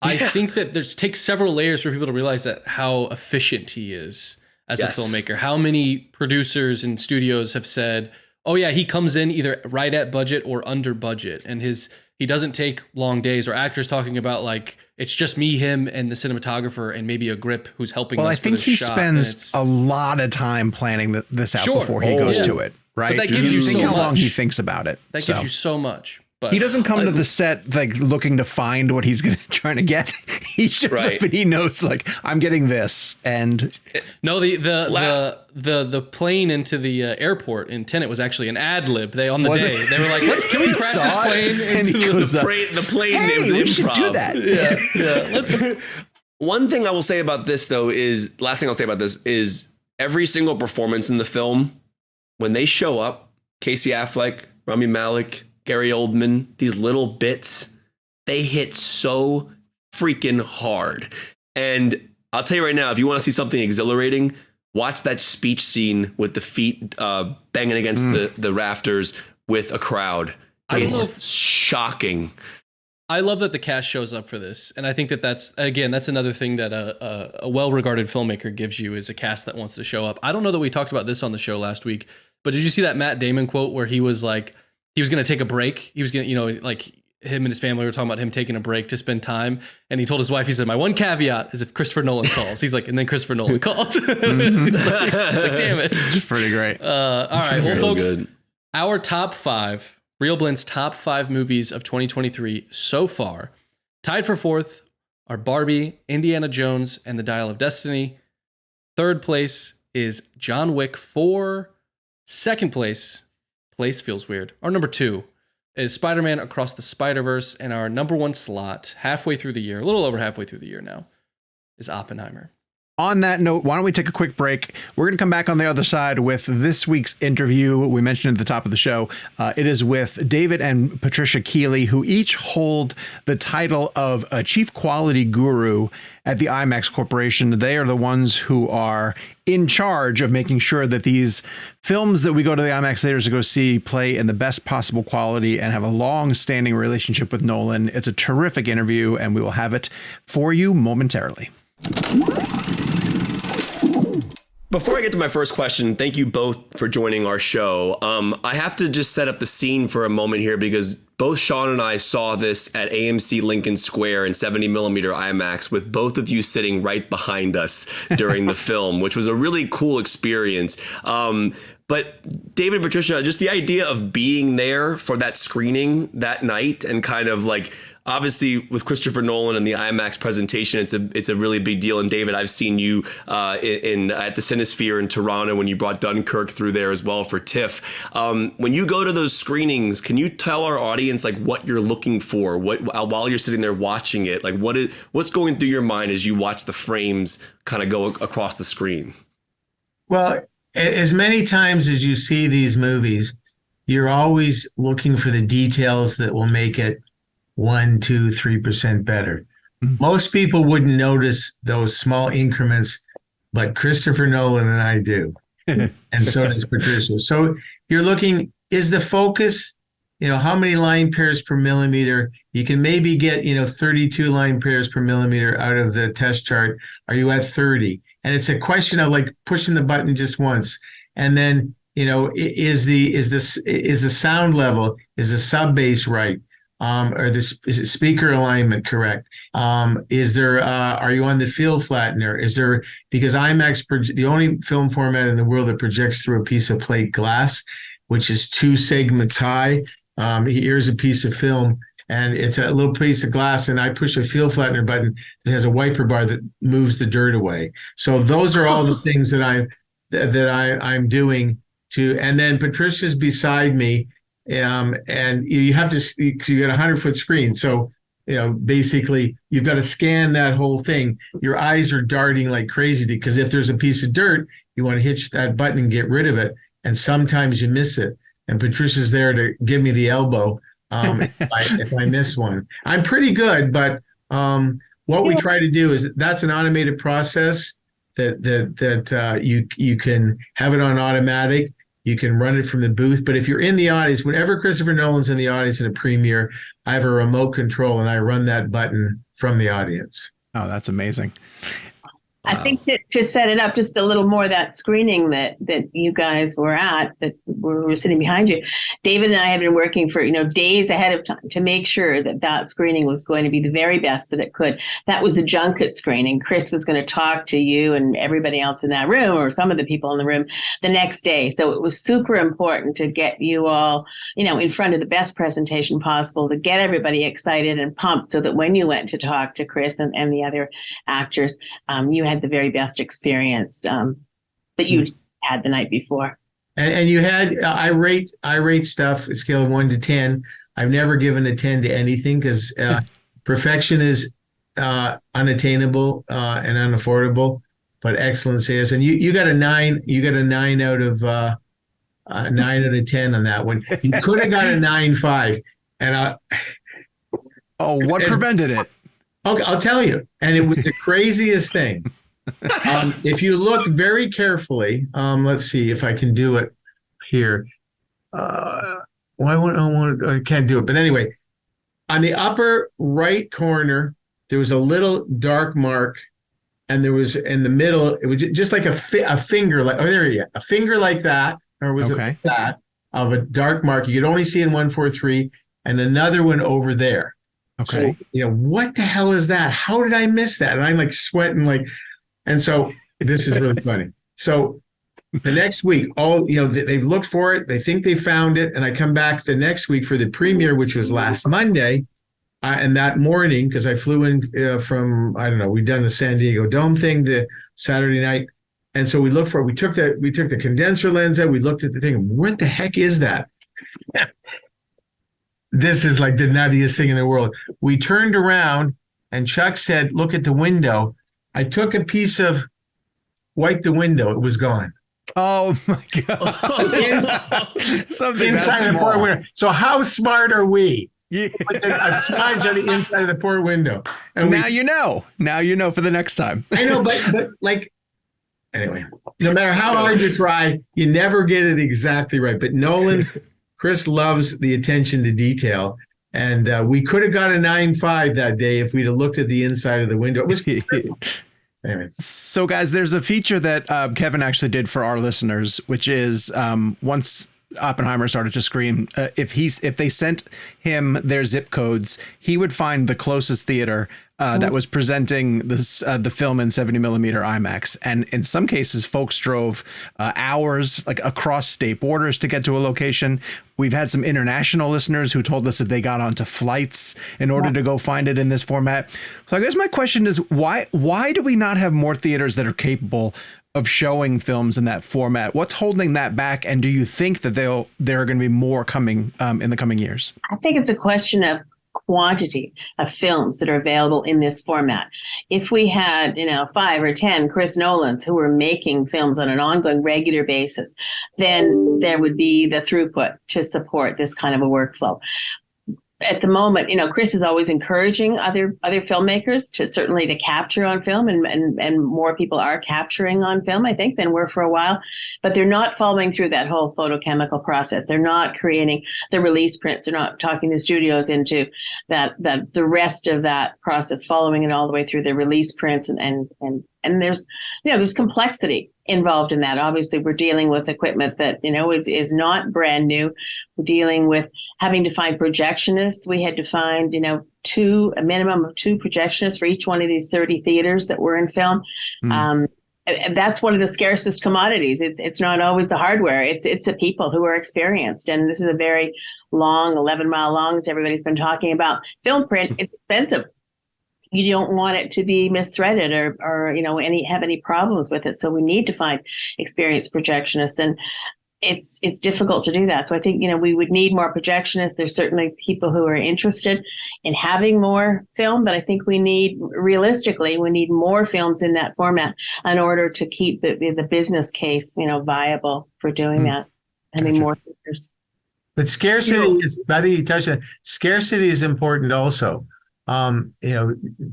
I think that takes several layers for people to realize that how efficient he is as a filmmaker. How many producers and studios have said, oh yeah, he comes in either right at budget or under budget, and he doesn't take long days, or actors talking about like, it's just me, him, and the cinematographer, and maybe a grip who's helping us. Well, I think he shot, spends a lot of time planning this out before he goes to it, right? But that gives you think so how long much. he thinks about it. That gives you so much. But he doesn't come to the set like looking to find what he's trying to get. He shows up and he knows like, I'm getting this. And no, the plane into the airport in Tenet was actually an ad lib. They were like, can we crash this plane into the plane? Hey, is we improv. should do that. Yeah. One thing I will say about this though is every single performance in the film, when they show up, Casey Affleck, Rami Malek, Gary Oldman, these little bits, they hit so freaking hard. And I'll tell you right now, if you want to see something exhilarating, watch that speech scene with the feet banging against the rafters with a crowd. It's shocking. I love that the cast shows up for this. And I think that's another thing that a well-regarded filmmaker gives you is a cast that wants to show up. I don't know that we talked about this on the show last week, but did you see that Matt Damon quote where he was like, he was going to take a break? He was going to, like him and his family were talking about him taking a break to spend time. And he told his wife, he said, my one caveat is if Christopher Nolan calls. He's like, and then Christopher Nolan called. it's like, damn it. It's pretty great. All right. Well, folks, good. Our top 5, ReelBlend's top 5 movies of 2023 so far. Tied for 4th are Barbie, Indiana Jones, and the Dial of Destiny. 3rd place is John Wick 4. 2nd place feels weird. Our number 2 is Spider-Man Across the Spider-Verse, and our number 1 slot, halfway through the year, a little over halfway through the year now, is Oppenheimer. On that note, why don't we take a quick break? We're going to come back on the other side with this week's interview. We mentioned at the top of the show. It is with David and Patricia Keighley, who each hold the title of a chief quality guru at the IMAX Corporation. They are the ones who are in charge of making sure that these films that we go to the IMAX theaters to go see play in the best possible quality and have a long-standing relationship with Nolan. It's a terrific interview, and we will have it for you momentarily. Before I get to my first question, thank you both for joining our show. I have to just set up the scene for a moment here because both Sean and I saw this at AMC Lincoln Square in 70 millimeter IMAX with both of you sitting right behind us during the film, which was a really cool experience. But David and Patricia, just the idea of being there for that screening that night and kind of like, obviously with Christopher Nolan and the IMAX presentation, it's a really big deal. And David, I've seen you at the Cinesphere in Toronto when you brought Dunkirk through there as well for TIFF. When you go to those screenings, can you tell our audience like what you're looking for? While you're sitting there watching it, like what's going through your mind as you watch the frames kind of go across the screen? Well, as many times as you see these movies, you're always looking for the details that will make it 1%, 2%, 3% better. Most people wouldn't notice those small increments, but Christopher Nolan and I do. And so does Patricia. So you're looking, is the focus, how many line pairs per millimeter? You can maybe get, 32 line pairs per millimeter out of the test chart. Are you at 30? And it's a question of like pushing the button just once. And then, is the sound level, is the sub bass right? Is it speaker alignment correct? Is there, are you on the field flattener? Is there, because IMAX, the only film format in the world that projects through a piece of plate glass, which is 2 segments high. Here's a piece of film and it's a little piece of glass and I push a field flattener button that has a wiper bar that moves the dirt away. So those are all the things that I'm doing to, and then Patricia's beside me. And you have to, you got a 100-foot screen. So, basically you've got to scan that whole thing. Your eyes are darting like crazy because if there's a piece of dirt, you want to hitch that button and get rid of it. And sometimes you miss it. And Patricia's there to give me the elbow if I miss one. I'm pretty good, but what we try to do is that's an automated process that you can have it on automatic. You can run it from the booth. But if you're in the audience, whenever Christopher Nolan's in the audience in a premiere, I have a remote control and I run that button from the audience. Oh, that's amazing. I think that to set it up just a little more, that screening that you guys were at, that we were sitting behind you, David and I have been working for, days ahead of time to make sure that screening was going to be the very best that it could. That was the junket screening. Chris was going to talk to you and everybody else in that room, or some of the people in the room, the next day. So it was super important to get you all, in front of the best presentation possible, to get everybody excited and pumped so that when you went to talk to Chris and the other actors, you had the very best experience that you had the night before. And you had, I rate stuff a scale of 1 to 10. I've never given a 10 to anything because perfection is unattainable and unaffordable, but excellence is. And you got a 9. You got a 9 out of 9 out of 10 on that one. You could have got a 9.5. And Oh, what prevented it? Okay, I'll tell you. And it was the craziest thing. If you look very carefully, let's see if I can do it here. I can't do it. But anyway, on the upper right corner, there was a little dark mark, and there was in the middle, it was just like a finger, like, oh, there you go, a finger like that, or was it that, of a dark mark. You could only see in 143, and another one over there. Okay. So, what the hell is that? How did I miss that? And I'm like sweating, and so this is really funny. So the next week, they've looked for it. They think they found it. And I come back the next week for the premiere, which was last Monday. And that morning, because I flew in from, I don't know, we'd done the San Diego Dome thing the Saturday night. And so we looked for it. We took the condenser lens out. We looked at the thing. What the heck is that? This is like the nuttiest thing in the world. We turned around and Chuck said, look at the window. I took a piece of, wiped the window. It was gone. Oh my God. Something inside the port window. So how smart are we? Yeah. A smudge on the inside of the port window. And now you know. Now you know for the next time. I know, but anyway, no matter how hard you try, you never get it exactly right. But Nolan, Chris loves the attention to detail. And we could have got a 9.5 that day if we'd have looked at the inside of the window. It was anyway. So, guys, there's a feature that Kevin actually did for our listeners, which is once Oppenheimer started to scream, if they sent him their zip codes, he would find the closest theater that was presenting the film in 70 millimeter IMAX. And in some cases, folks drove hours, like across state borders, to get to a location. We've had some international listeners who told us that they got onto flights in order to go find it in this format. So I guess my question is, why do we not have more theaters that are capable of showing films in that format? What's holding that back? And do you think that there are going to be more coming in the coming years? I think it's a question of quantity of films that are available in this format. If we had, 5 or 10 Chris Nolans who were making films on an ongoing regular basis, then there would be the throughput to support this kind of a workflow. At the moment, Chris is always encouraging other filmmakers to capture on film, and more people are capturing on film, I think, than were for a while. But they're not following through that whole photochemical process. They're not creating the release prints. They're not talking the studios into the rest of that process, following it all the way through the release prints, and there's complexity involved in that. Obviously, we're dealing with equipment that is not brand new. We're dealing with having to find projectionists. We had to find a minimum of 2 projectionists for each one of these 30 theaters that were in film. And that's one of the scarcest commodities. It's not always the hardware. It's the people who are experienced. And this is a very long, 11-mile long, as everybody's been talking about. Film print, it's expensive. You don't want it to be misthreaded or have any problems with it. So we need to find experienced projectionists, and it's difficult to do that. So I think we would need more projectionists. There's certainly people who are interested in having more film, but I think realistically we need more films in that format in order to keep the business case viable for doing that, having more theaters. But scarcity is, I think you touched on, scarcity is important also.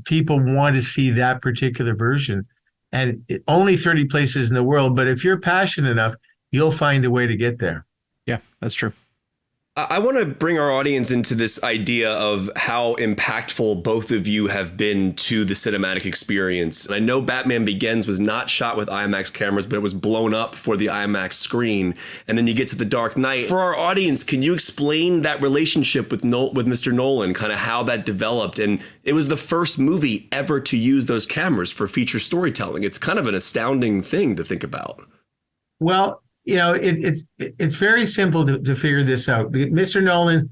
People want to see that particular version, and only 30 places in the world. But if you're passionate enough, you'll find a way to get there. Yeah, that's true. I want to bring our audience into this idea of how impactful both of you have been to the cinematic experience. And I know Batman Begins was not shot with IMAX cameras, but it was blown up for the IMAX screen. And then you get to The Dark Knight. For our audience, can you explain that relationship with Mr. Nolan, kind of how that developed? And it was the first movie ever to use those cameras for feature storytelling. It's kind of an astounding thing to think about. Well, it's very simple to figure this out. Mr. Nolan,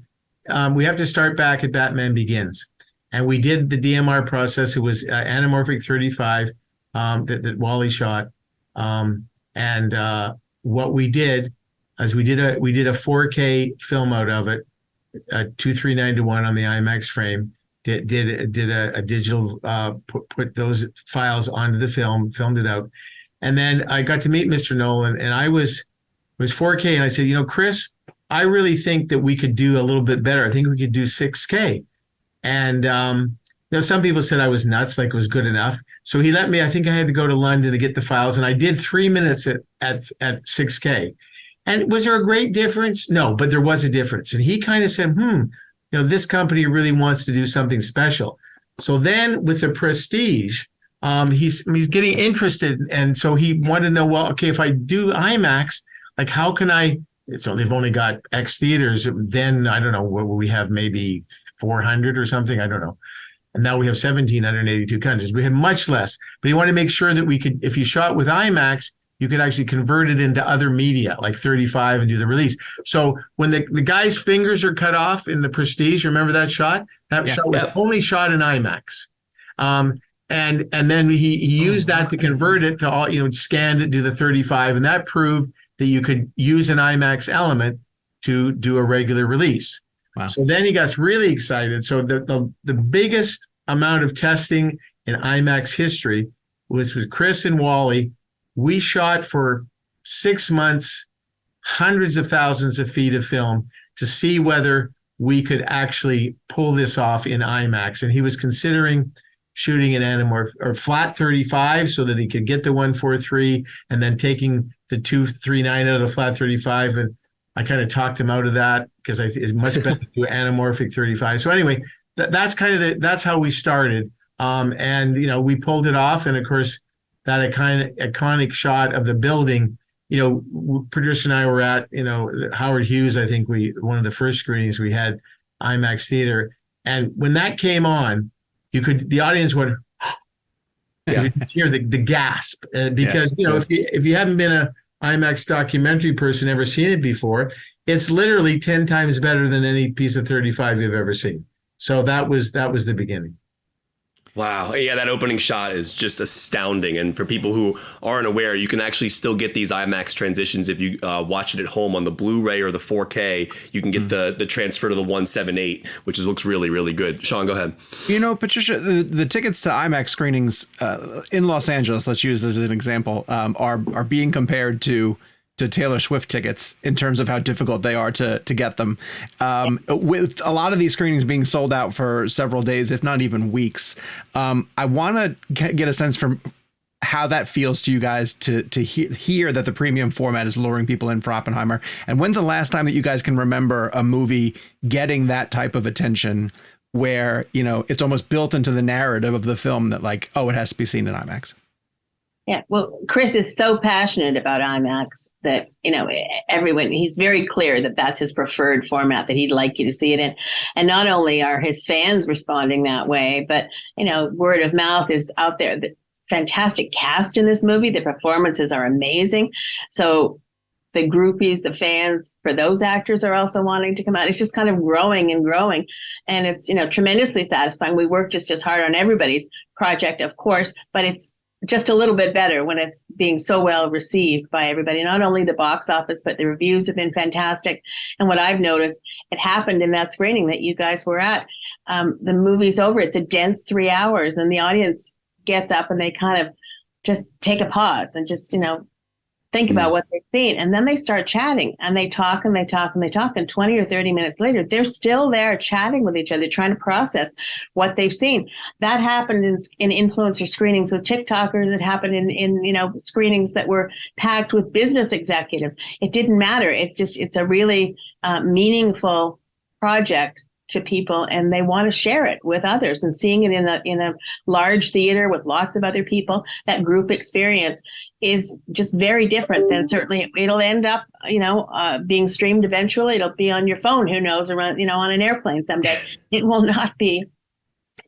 we have to start back at Batman Begins. And we did the DMR process. It was anamorphic 35 that Wally shot. What we did is we did a 4K film out of it, 239:1 on the IMAX frame. Did a digital put those files onto the film, filmed it out. And then I got to meet Mr. Nolan, and it was 4K. And I said, Chris, I really think that we could do a little bit better. I think we could do 6K. And some people said I was nuts, like it was good enough. So he let me. I think I had to go to London to get the files, and I did 3 minutes at 6K. And was there a great difference? No, but there was a difference. And he kind of said, this company really wants to do something special. So then with the Prestige, he's getting interested. And so he wanted to know, well, okay, if I do IMAX, like how can I, so they've only got X theaters. Then I don't know, we have maybe 400 or something. I don't know. And now we have 1,782 countries. We had much less, but he wanted to make sure that we could, if you shot with IMAX, you could actually convert it into other media, like 35, and do the release. So when the guy's fingers are cut off in the Prestige, remember that shot? That shot was only shot in IMAX. And then he used that to convert it to all, scanned it, do the 35, and that proved that you could use an IMAX element to do a regular release. Wow. So then he got really excited. So the biggest amount of testing in IMAX history was with Chris and Wally. We shot for 6 months, hundreds of thousands of feet of film to see whether we could actually pull this off in IMAX. And he was considering shooting an anamorph or flat 35 so that he could get the 143 and then taking the 239 out of flat 35. And I kind of talked him out of that because it must have been to anamorphic 35. So anyway, that's how we started. And we pulled it off. And of course, that iconic shot of the building, Patricia and I were at, Howard Hughes, I think one of the first screenings we had IMAX theater. And when that came on, the audience went, you could hear the gasp because, if you haven't been a IMAX documentary person, ever seen it before, it's literally 10 times better than any piece of 35 you've ever seen. So that was the beginning. Wow. Yeah, that opening shot is just astounding. And for people who aren't aware, you can actually still get these IMAX transitions if you watch it at home on the Blu-ray or the 4K. You can get the transfer to the 178, which looks really, really good. Sean, go ahead. Patricia, the tickets to IMAX screenings in Los Angeles, let's use this as an example, are being compared to Taylor Swift tickets in terms of how difficult they are to get them. With a lot of these screenings being sold out for several days, if not even weeks, I want to get a sense from how that feels to you guys to hear that the premium format is luring people in for Oppenheimer. And when's the last time that you guys can remember a movie getting that type of attention where, it's almost built into the narrative of the film that it has to be seen in IMAX? Yeah, well, Chris is so passionate about IMAX that, he's very clear that that's his preferred format that he'd like you to see it in. And not only are his fans responding that way, but, word of mouth is out there. The fantastic cast in this movie, the performances are amazing. So the groupies, the fans for those actors are also wanting to come out. It's just kind of growing and growing. And it's, tremendously satisfying. We work just as hard on everybody's project, of course, but it's just a little bit better when it's being so well received by everybody, not only the box office, but the reviews have been fantastic. And what I've noticed, it happened in that screening that you guys were at. The movie's over. It's a dense 3 hours and the audience gets up and they kind of just take a pause and just, think about what they've seen. And then they start chatting and they talk and they talk and they talk. And 20 or 30 minutes later, they're still there chatting with each other, trying to process what they've seen. That happened in influencer screenings with TikTokers. It happened in screenings that were packed with business executives. It didn't matter. It's a really meaningful project to people, and they want to share it with others. And seeing it in a large theater with lots of other people, that group experience is just very different than certainly it'll end up, being streamed eventually. It'll be on your phone, who knows, around, on an airplane someday. It will not be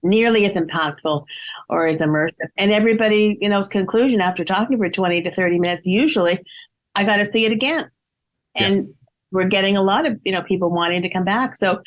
nearly as impactful or as immersive. And everybody's conclusion after talking for 20 to 30 minutes, usually, I got to see it again. And we're getting a lot of, people wanting to come back. So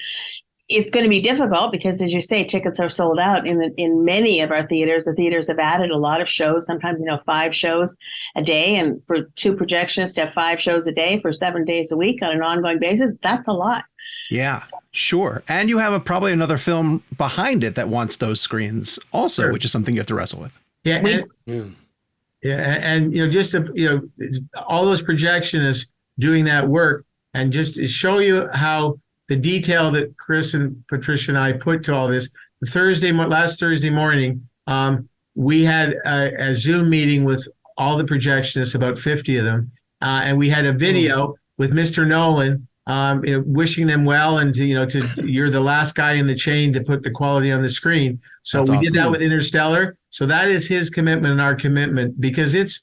it's going to be difficult because, as you say, tickets are sold out in many of our theaters. The theaters have added a lot of shows, sometimes, 5 shows a day. And for 2 projectionists to have 5 shows a day for 7 days a week on an ongoing basis, that's a lot. Yeah, sure. And you have probably another film behind it that wants those screens also, which is something you have to wrestle with. Yeah. And just all those projectionists doing that work and just to show you how the detail that Chris and Patricia and I put to all this. Last Thursday morning, we had a Zoom meeting with all the projectionists, about 50 of them, and we had a video with Mr. Nolan, wishing them well, and you're the last guy in the chain to put the quality on the screen. So That's awesome. Did that with Interstellar. So that is his commitment and our commitment, because it's,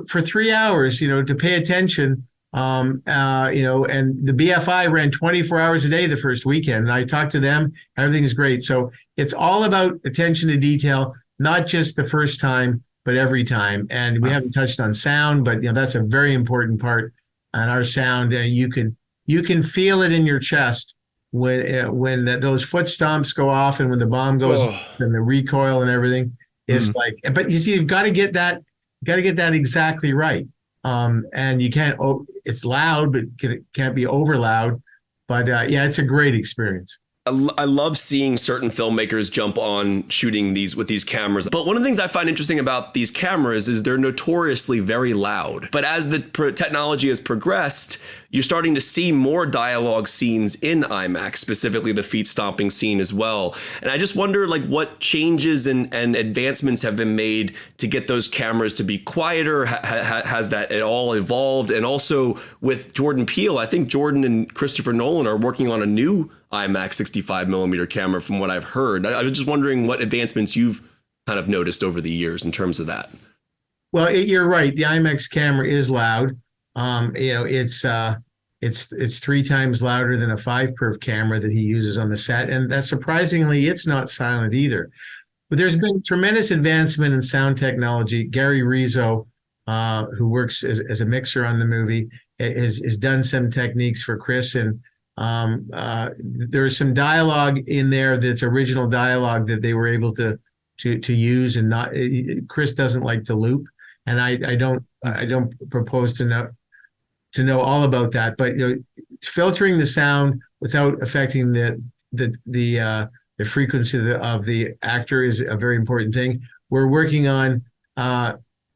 for 3 hours, to pay attention. And the BFI ran 24 hours a day the first weekend, and I talked to them. Everything is great. So it's all about attention to detail, not just the first time, but every time. And we haven't touched on sound, but that's a very important part. And our sound, you can feel it in your chest when those foot stomps go off, and when the bomb goes off, and the recoil and everything is like. But you see, you've got to get that exactly right. And you can't. It's loud, but it can't be over loud. But it's a great experience. I love seeing certain filmmakers jump on shooting with these cameras. But one of the things I find interesting about these cameras is they're notoriously very loud. But as the technology has progressed, you're starting to see more dialogue scenes in IMAX, specifically the feet stomping scene as well. And I just wonder what changes and advancements have been made to get those cameras to be quieter. Has that at all evolved? And also with Jordan Peele, I think Jordan and Christopher Nolan are working on a new IMAX 65 millimeter camera, from what I've heard. I was just wondering what advancements you've kind of noticed over the years in terms of that. Well, you're right. The IMAX camera is loud. It's 3 times louder than a 5-perf camera that he uses on the set, and that surprisingly, it's not silent either. But there's been tremendous advancement in sound technology. Gary Rizzo, who works as a mixer on the movie, has done some techniques for Chris, and there's some dialogue in there that's original dialogue that they were able to use, and not. Chris doesn't like to loop, and I don't propose to know all about that. But filtering the sound without affecting the frequency of the actor is a very important thing. We're working on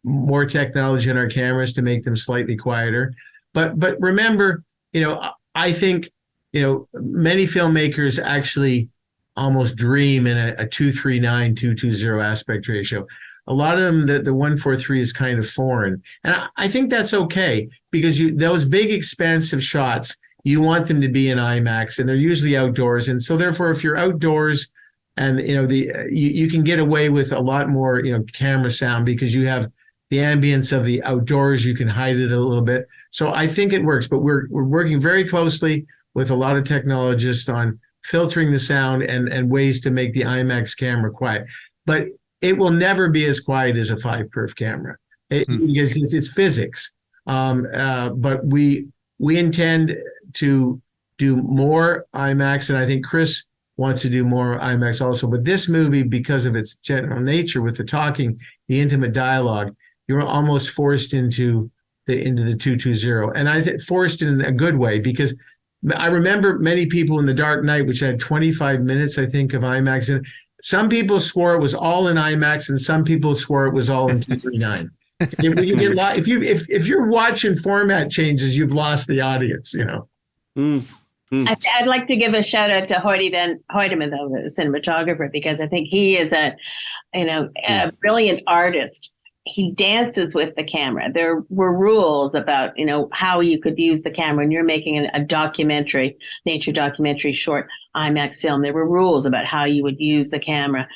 more technology on our cameras to make them slightly quieter. But remember, I think. Many filmmakers actually almost dream in a 239, 220 aspect ratio. A lot of them, the 143 is kind of foreign. And I think that's okay, because those big expansive shots, you want them to be in IMAX, and they're usually outdoors. And so therefore, if you're outdoors and, you can get away with a lot more, camera sound, because you have the ambience of the outdoors, you can hide it a little bit. So I think it works, but we're working very closely with a lot of technologists on filtering the sound and ways to make the IMAX camera quiet. But it will never be as quiet as a 5-perf camera. Because it's physics. But we intend to do more IMAX, and I think Chris wants to do more IMAX also. But this movie, because of its general nature with the talking, the intimate dialogue, you're almost forced into the 220. And I think forced in a good way, because I remember many people in The Dark Knight, which had 25 minutes, I think, of IMAX. And some people swore it was all in IMAX, and some people swore it was all in 239. If you're watching format changes, you've lost the audience, I'd like to give a shout out to Hoyteman, though, the cinematographer, because I think he is a brilliant artist. He dances with the camera. There were rules about, how you could use the camera when you're making a documentary, nature documentary, short IMAX film. There were rules about how you would use the camera.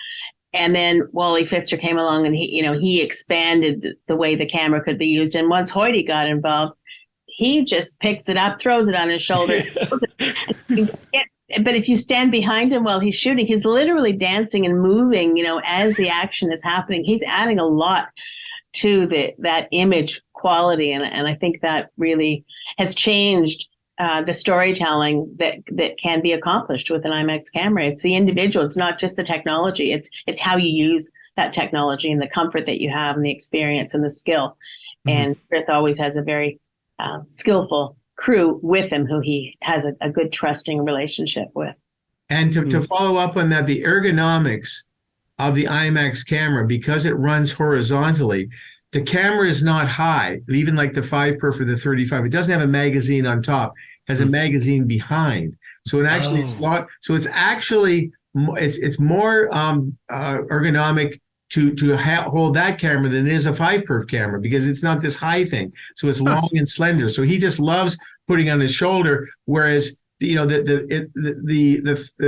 And then Wally Pfister came along, and he expanded the way the camera could be used. And once Hoyte got involved, he just picks it up, throws it on his shoulder. But if you stand behind him while he's shooting, he's literally dancing and moving, as the action is happening. He's adding a lot to that image quality. And I think that really has changed the storytelling that can be accomplished with an IMAX camera. It's the individual. It's not just the technology. It's how you use that technology and the comfort that you have and the experience and the skill. Mm-hmm. And Chris always has a very skillful crew with him who he has a good trusting relationship with. And to follow up on that, the ergonomics of the IMAX camera, because it runs horizontally, the camera is not high, even like the 5-perf or the 35. It doesn't have a magazine on top. has a magazine behind. So it actually it's more ergonomic to hold that camera than it is a 5-perf camera, because it's not this high thing. So it's long and slender. So he just loves putting on his shoulder, whereas the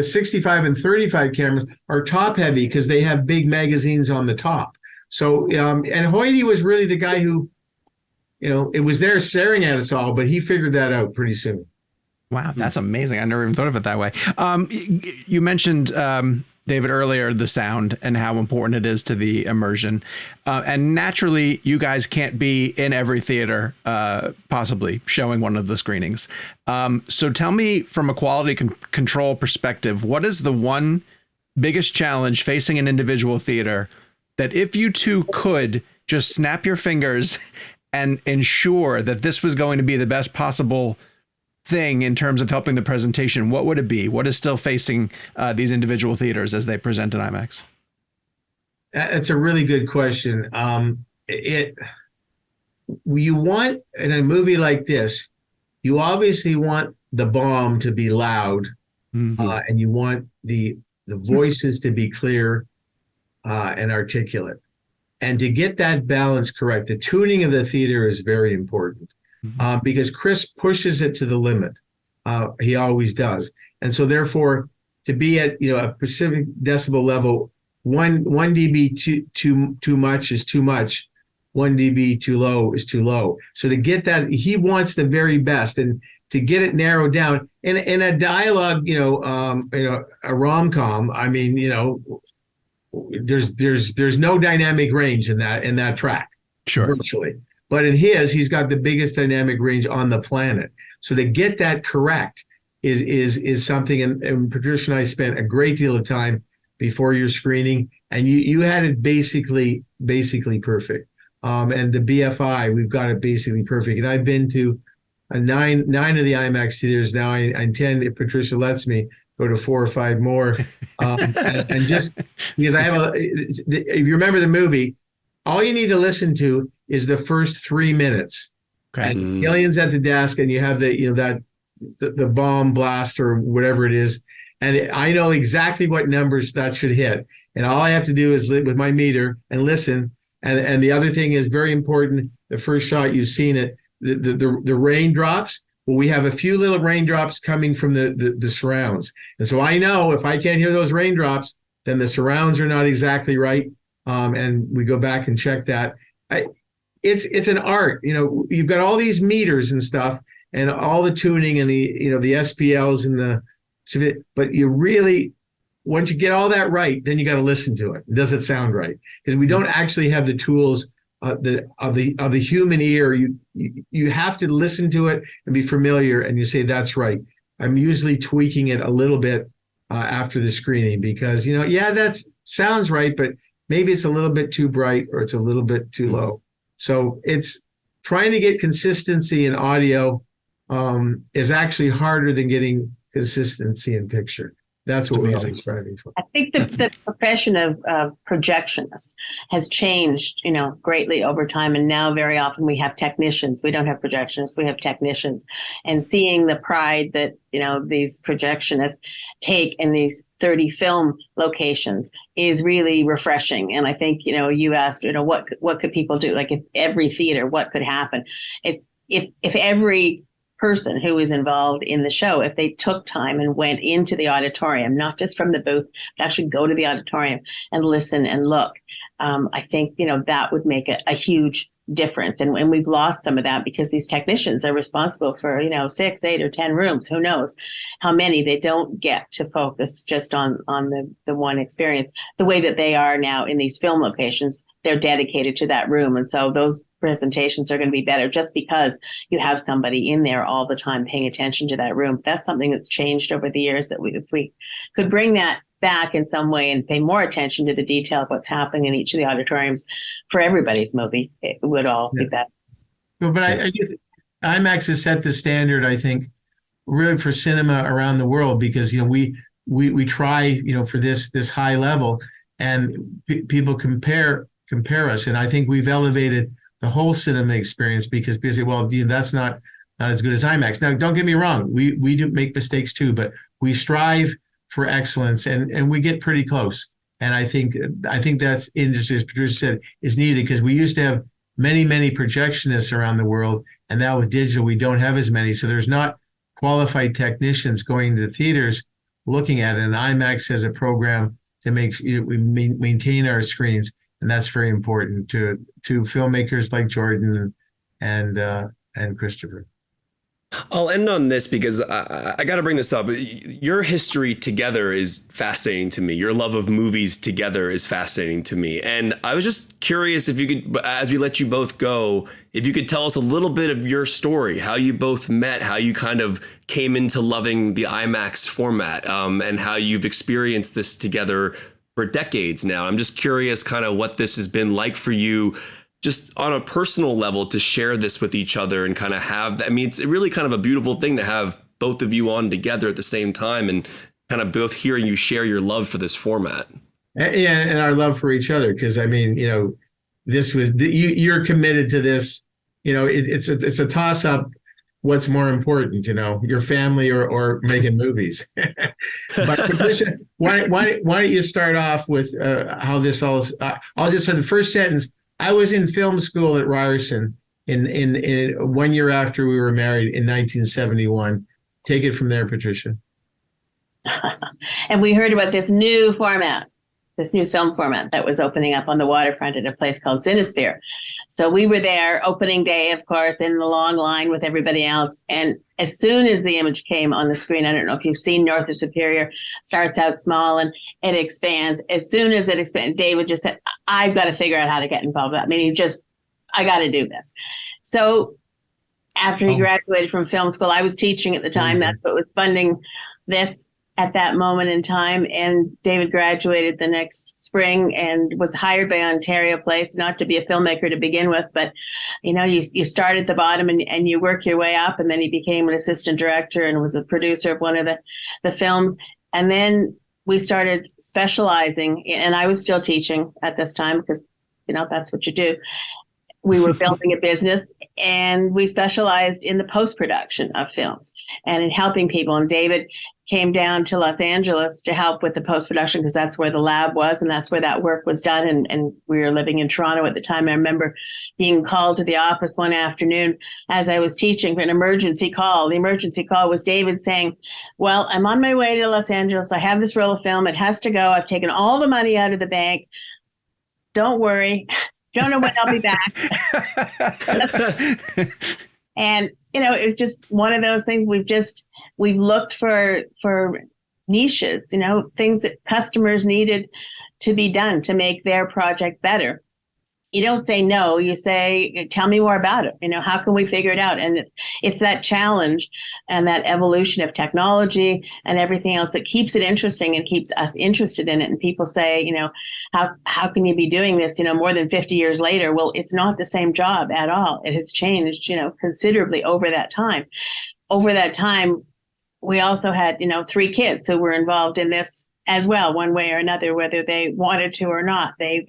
65 and 35 cameras are top heavy because they have big magazines on the top. So and Hoyte was really the guy who, it was there staring at us all, but he figured that out pretty soon. Wow, that's amazing. I never even thought of it that way. You mentioned, David, earlier, the sound and how important it is to the immersion. And naturally, you guys can't be in every theater, possibly showing one of the screenings. So tell me, from a quality control perspective, what is the one biggest challenge facing an individual theater that if you two could just snap your fingers and ensure that this was going to be the best possible thing in terms of helping the presentation, what would it be? What is still facing these individual theaters as they present in IMAX? That's a really good question. You want, in a movie like this, you obviously want the bomb to be loud, and you want the voices to be clear and articulate. And to get that balance correct, the tuning of the theater is very important. Because Chris pushes it to the limit. He always does. And so therefore, to be at a specific decibel level, 1 dB too much is too much. 1 dB too low is too low. So to get that, he wants the very best, and to get it narrowed down in a dialogue, a rom-com. I mean, there's no dynamic range in that track. Sure. Virtually. But in he's got the biggest dynamic range on the planet. So to get that correct is something, and Patricia and I spent a great deal of time before your screening, and you had it basically perfect. And the BFI, we've got it basically perfect. And I've been to nine of the IMAX theaters now. I intend, if Patricia lets me, go to 4 or 5 more. And just because if you remember the movie, all you need to listen to is the first 3 minutes. Okay. And Gillian's at the desk, and you have the bomb blast or whatever it is, and I know exactly what numbers that should hit, and all I have to do is with my meter and listen. And the other thing is very important. The first shot, you've seen it, the raindrops. Well, we have a few little raindrops coming from the surrounds, and so I know if I can't hear those raindrops, then the surrounds are not exactly right. And we go back and check that. It's an art. You've got all these meters and stuff, and all the tuning and the SPLs and but you really, once you get all that right, then you got to listen to it. Does it sound right? Because we don't actually have the tools of the human ear. You have to listen to it and be familiar, and you say, that's right. I'm usually tweaking it a little bit after the screening, because that sounds right, but maybe it's a little bit too bright or it's a little bit too low. So it's trying to get consistency in audio is actually harder than getting consistency in picture. That's what we're striving for. I think the profession of projectionist has changed, greatly over time. And now very often we have technicians. We don't have projectionists. We have technicians. And seeing the pride that, these projectionists take in these 30 film locations is really refreshing. And I think, you asked, what could people do? Like, if every theater, what could happen? If every person who was involved in the show, if they took time and went into the auditorium, not just from the booth, but actually go to the auditorium and listen and look, I think, that would make a huge difference. And we've lost some of that because these technicians are responsible for, 6, 8, or 10 rooms. Who knows how many? They don't get to focus just on the one experience the way that they are now in these film locations. They're dedicated to that room. And so those presentations are going to be better just because you have somebody in there all the time paying attention to that room. That's something that's changed over the years, that if we could bring that back in some way and pay more attention to the detail of what's happening in each of the auditoriums for everybody's movie, it would all be better. But I guess IMAX has set the standard, I think, really for cinema around the world, because we try for this high level, and people compare us, and I think we've elevated the whole cinema experience, because people say, well, that's not not as good as IMAX. Now, don't get me wrong, we do make mistakes too, but we strive for excellence, and we get pretty close. And I think that's industry, as Patricia said, is needed, because we used to have many projectionists around the world, and now with digital we don't have as many. So there's not qualified technicians going to theaters looking at it. And IMAX has a program to make we maintain our screens, and that's very important to filmmakers like Jordan and Christopher. I'll end on this because I got to bring this up. Your history together is fascinating to me. Your love of movies together is fascinating to me. And I was just curious if you could, as we let you both go, if you could tell us a little bit of your story, how you both met, how you kind of came into loving the IMAX format, and how you've experienced this together for decades now. I'm just curious kind of what this has been like for you, just on a personal level, to share this with each other and kind of have, I mean, it's really kind of a beautiful thing to have both of you on together at the same time and kind of both hearing you share your love for this format. Yeah, and our love for each other, because I mean, this was you're committed to this. It's a toss up. What's more important, your family or making movies? But Patricia, why don't you start off with how this all? I'll just say the first sentence. I was in film school at Ryerson in 1 year after we were married in 1971. Take it from there, Patricia. And we heard about this new format, this new film format that was opening up on the waterfront at a place called Cinesphere. So we were there opening day, of course, in the long line with everybody else. And as soon as the image came on the screen, I don't know if you've seen North of Superior, starts out small and it expands. As soon as it expanded, David just said, I've got to figure out how to get involved with that. I mean, I got to do this. So after he graduated from film school, I was teaching at the time. That's what was funding this at that moment in time. And David graduated the next spring and was hired by Ontario Place, not to be a filmmaker to begin with, but you start at the bottom and you work your way up. And then he became an assistant director and was a producer of one of the films. And then we started specializing, and I was still teaching at this time because that's what you do. We were building a business, and we specialized in the post-production of films and in helping people. And David came down to Los Angeles to help with the post-production because that's where the lab was and that's where that work was done. And we were living in Toronto at the time. I remember being called to the office one afternoon as I was teaching for an emergency call. The emergency call was David saying, well, I'm on my way to Los Angeles. I have this roll of film. It has to go. I've taken all the money out of the bank. Don't worry. Don't know when I'll be back. And, it was just one of those things we've looked for niches, things that customers needed to be done to make their project better. You don't say no, you say, tell me more about it. How can we figure it out? And it's that challenge and that evolution of technology and everything else that keeps it interesting and keeps us interested in it. And people say, how can you be doing this, more than 50 years later? Well, it's not the same job at all. It has changed, considerably over that time. Over that time, we also had, 3 kids who were involved in this as well, one way or another, whether they wanted to or not. They,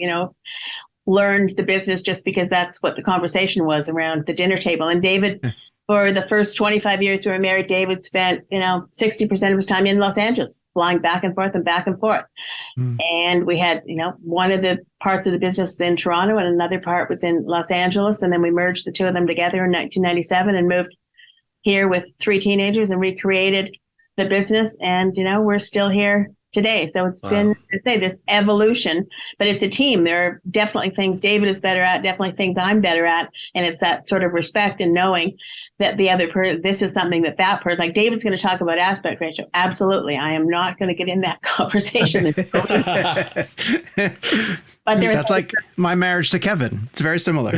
learned the business just because that's what the conversation was around the dinner table. And David, for the first 25 years we were married, David spent, 60% of his time in Los Angeles, flying back and forth and back and forth. And we had, one of the parts of the business in Toronto and another part was in Los Angeles. And then we merged the two of them together in 1997 and moved here with 3 teenagers and recreated the business. And, we're still here today. So it's been, I say, this evolution, but it's a team. There are definitely things David is better at, definitely things I'm better at. And it's that sort of respect and knowing that the other person, this is something that person, like David's going to talk about aspect ratio. Absolutely. I am not going to get in that conversation. But that's like my marriage to Kevin. It's very similar.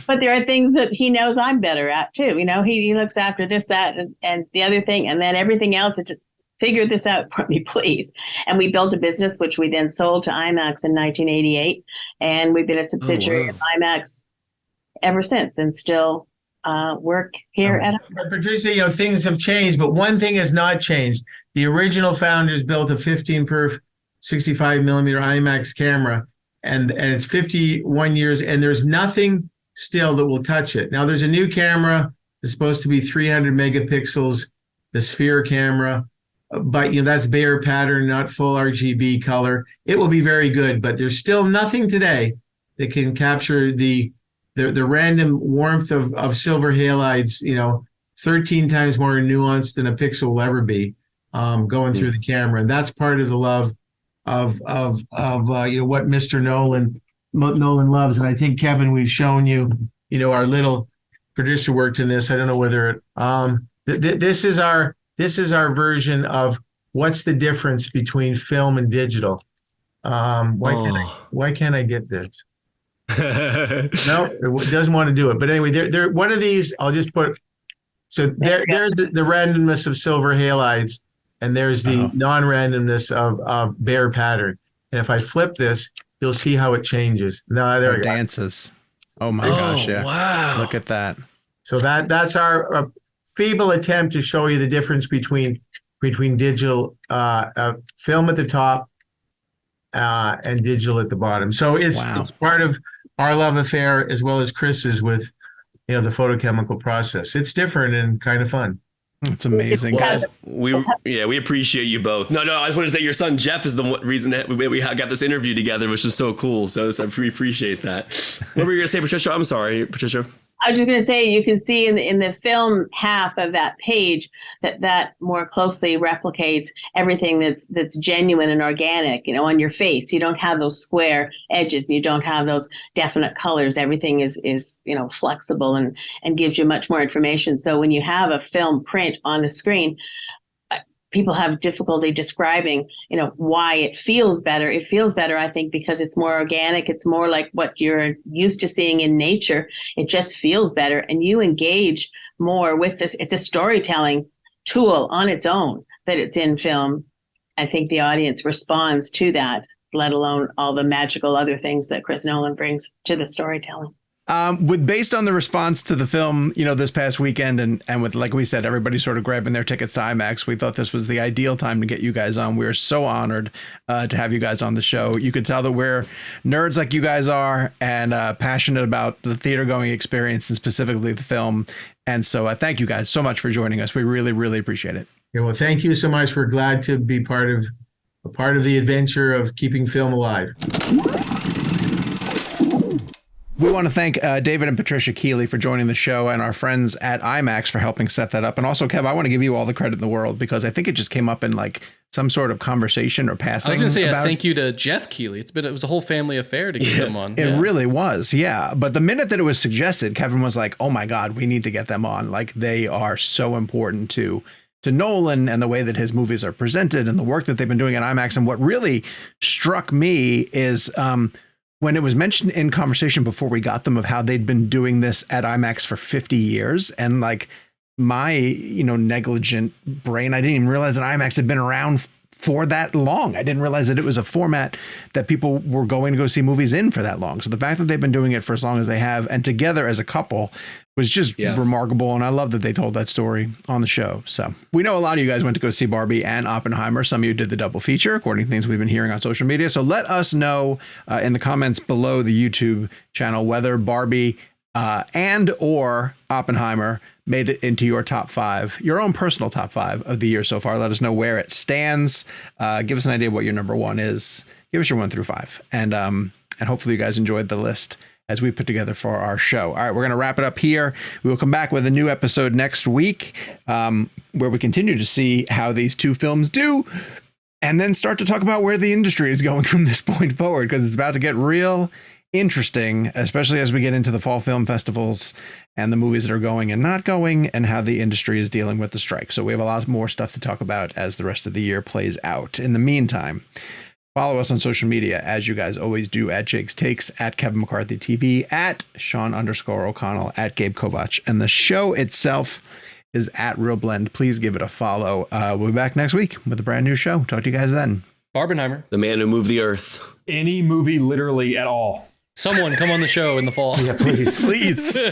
But there are things that he knows I'm better at too. He looks after this, that, and the other thing, and then everything else. It just figure this out for me, please. And we built a business which we then sold to IMAX in 1988, and we've been a subsidiary of IMAX ever since, and still work here at. But Patricia, things have changed, but one thing has not changed. The original founders built a 15 perf 65 millimeter IMAX camera, and it's 51 years, and there's nothing still that will touch it. Now there's a new camera that's supposed to be 300 megapixels, the Sphere camera, but that's Bayer pattern, not full RGB color. It will be very good, but there's still nothing today that can capture the random warmth of silver halides, 13 times more nuanced than a pixel will ever be, going through the camera. And that's part of the love of what Mr. Nolan loves. And I think, Kevin, we've shown you, our little Patricia worked in this. I don't know whether this is our version of what's the difference between film and digital. Why can't I get this? No, it doesn't want to do it. But anyway, there. One of these, I'll just put. So there's the randomness of silver halides, and there's the non-randomness of Bayer pattern. And if I flip this, you'll see how it changes. No, there it dances. Oh my gosh! Yeah. Wow! Look at that. So that's our feeble attempt to show you the difference between digital film at the top and digital at the bottom. So it's part of our love affair as well as Chris's with the photochemical process. It's different and kind of fun. It's amazing, guys. We appreciate you both. No, I just want to say your son Jeff is the reason that we got this interview together, which is so cool. So we appreciate that. What were you gonna say, Patricia? I'm sorry, Patricia. I was just going to say, you can see in the film half of that page that more closely replicates everything that's genuine and organic. On your face, you don't have those square edges, and you don't have those definite colors. Everything is flexible and gives you much more information. So when you have a film print on the screen, people have difficulty describing, why it feels better. It feels better, I think, because it's more organic. It's more like what you're used to seeing in nature. It just feels better, and you engage more with this. It's a storytelling tool on its own that it's in film. I think the audience responds to that, let alone all the magical other things that Chris Nolan brings to the storytelling. Based on the response to the film, this past weekend, and with, like we said, everybody sort of grabbing their tickets to IMAX, we thought this was the ideal time to get you guys on. We are so honored to have you guys on the show. You could tell that we're nerds like you guys are, and passionate about the theater going experience, and specifically the film. And so thank you guys so much for joining us. We really, really appreciate it. Yeah, well, thank you so much. We're glad to be part of the adventure of keeping film alive. We want to thank David and Patricia Keighley for joining the show, and our friends at IMAX for helping set that up. And also, Kev, I want to give you all the credit in the world, because I think it just came up in like some sort of conversation or passing. I was going to say thank you to Jeff Keighley. It was a whole family affair to get them on. It really was, yeah. But the minute that it was suggested, Kevin was like, "Oh my God, we need to get them on. Like, they are so important to Nolan and the way that his movies are presented and the work that they've been doing at IMAX." And what really struck me is when it was mentioned in conversation before we got them of how they'd been doing this at IMAX for 50 years. And like my, negligent brain, I didn't even realize that IMAX had been around for that long. I didn't realize that it was a format that people were going to go see movies in for that long. So the fact that they've been doing it for as long as they have, and together as a couple, was just remarkable. And I love that they told that story on the show. So we know a lot of you guys went to go see Barbie and Oppenheimer. Some of you did the double feature, according to things we've been hearing on social media. So let us know in the comments below the YouTube channel whether Barbie and or Oppenheimer made it into your top 5, your own personal top 5 of the year so far. Let us know where it stands. Give us an idea of what your number 1 is. Give us your 1 through 5. And hopefully you guys enjoyed the list as we put together for our show. All right, we're going to wrap it up here. We will come back with a new episode next week where we continue to see how these two films do, and then start to talk about where the industry is going from this point forward, because it's about to get real interesting, especially as we get into the fall film festivals and the movies that are going and not going, and how the industry is dealing with the strike. So we have a lot more stuff to talk about as the rest of the year plays out. In the meantime, follow us on social media, as you guys always do, at Jake's Takes, at Kevin McCarthy TV, at Sean_O'Connell, at Gabe Kovach. And the show itself is at ReelBlend. Please give it a follow. We'll be back next week with a brand new show. Talk to you guys then. Barbenheimer. The man who moved the earth. Any movie literally at all. Someone come on the show in the fall. Yeah, please. Please.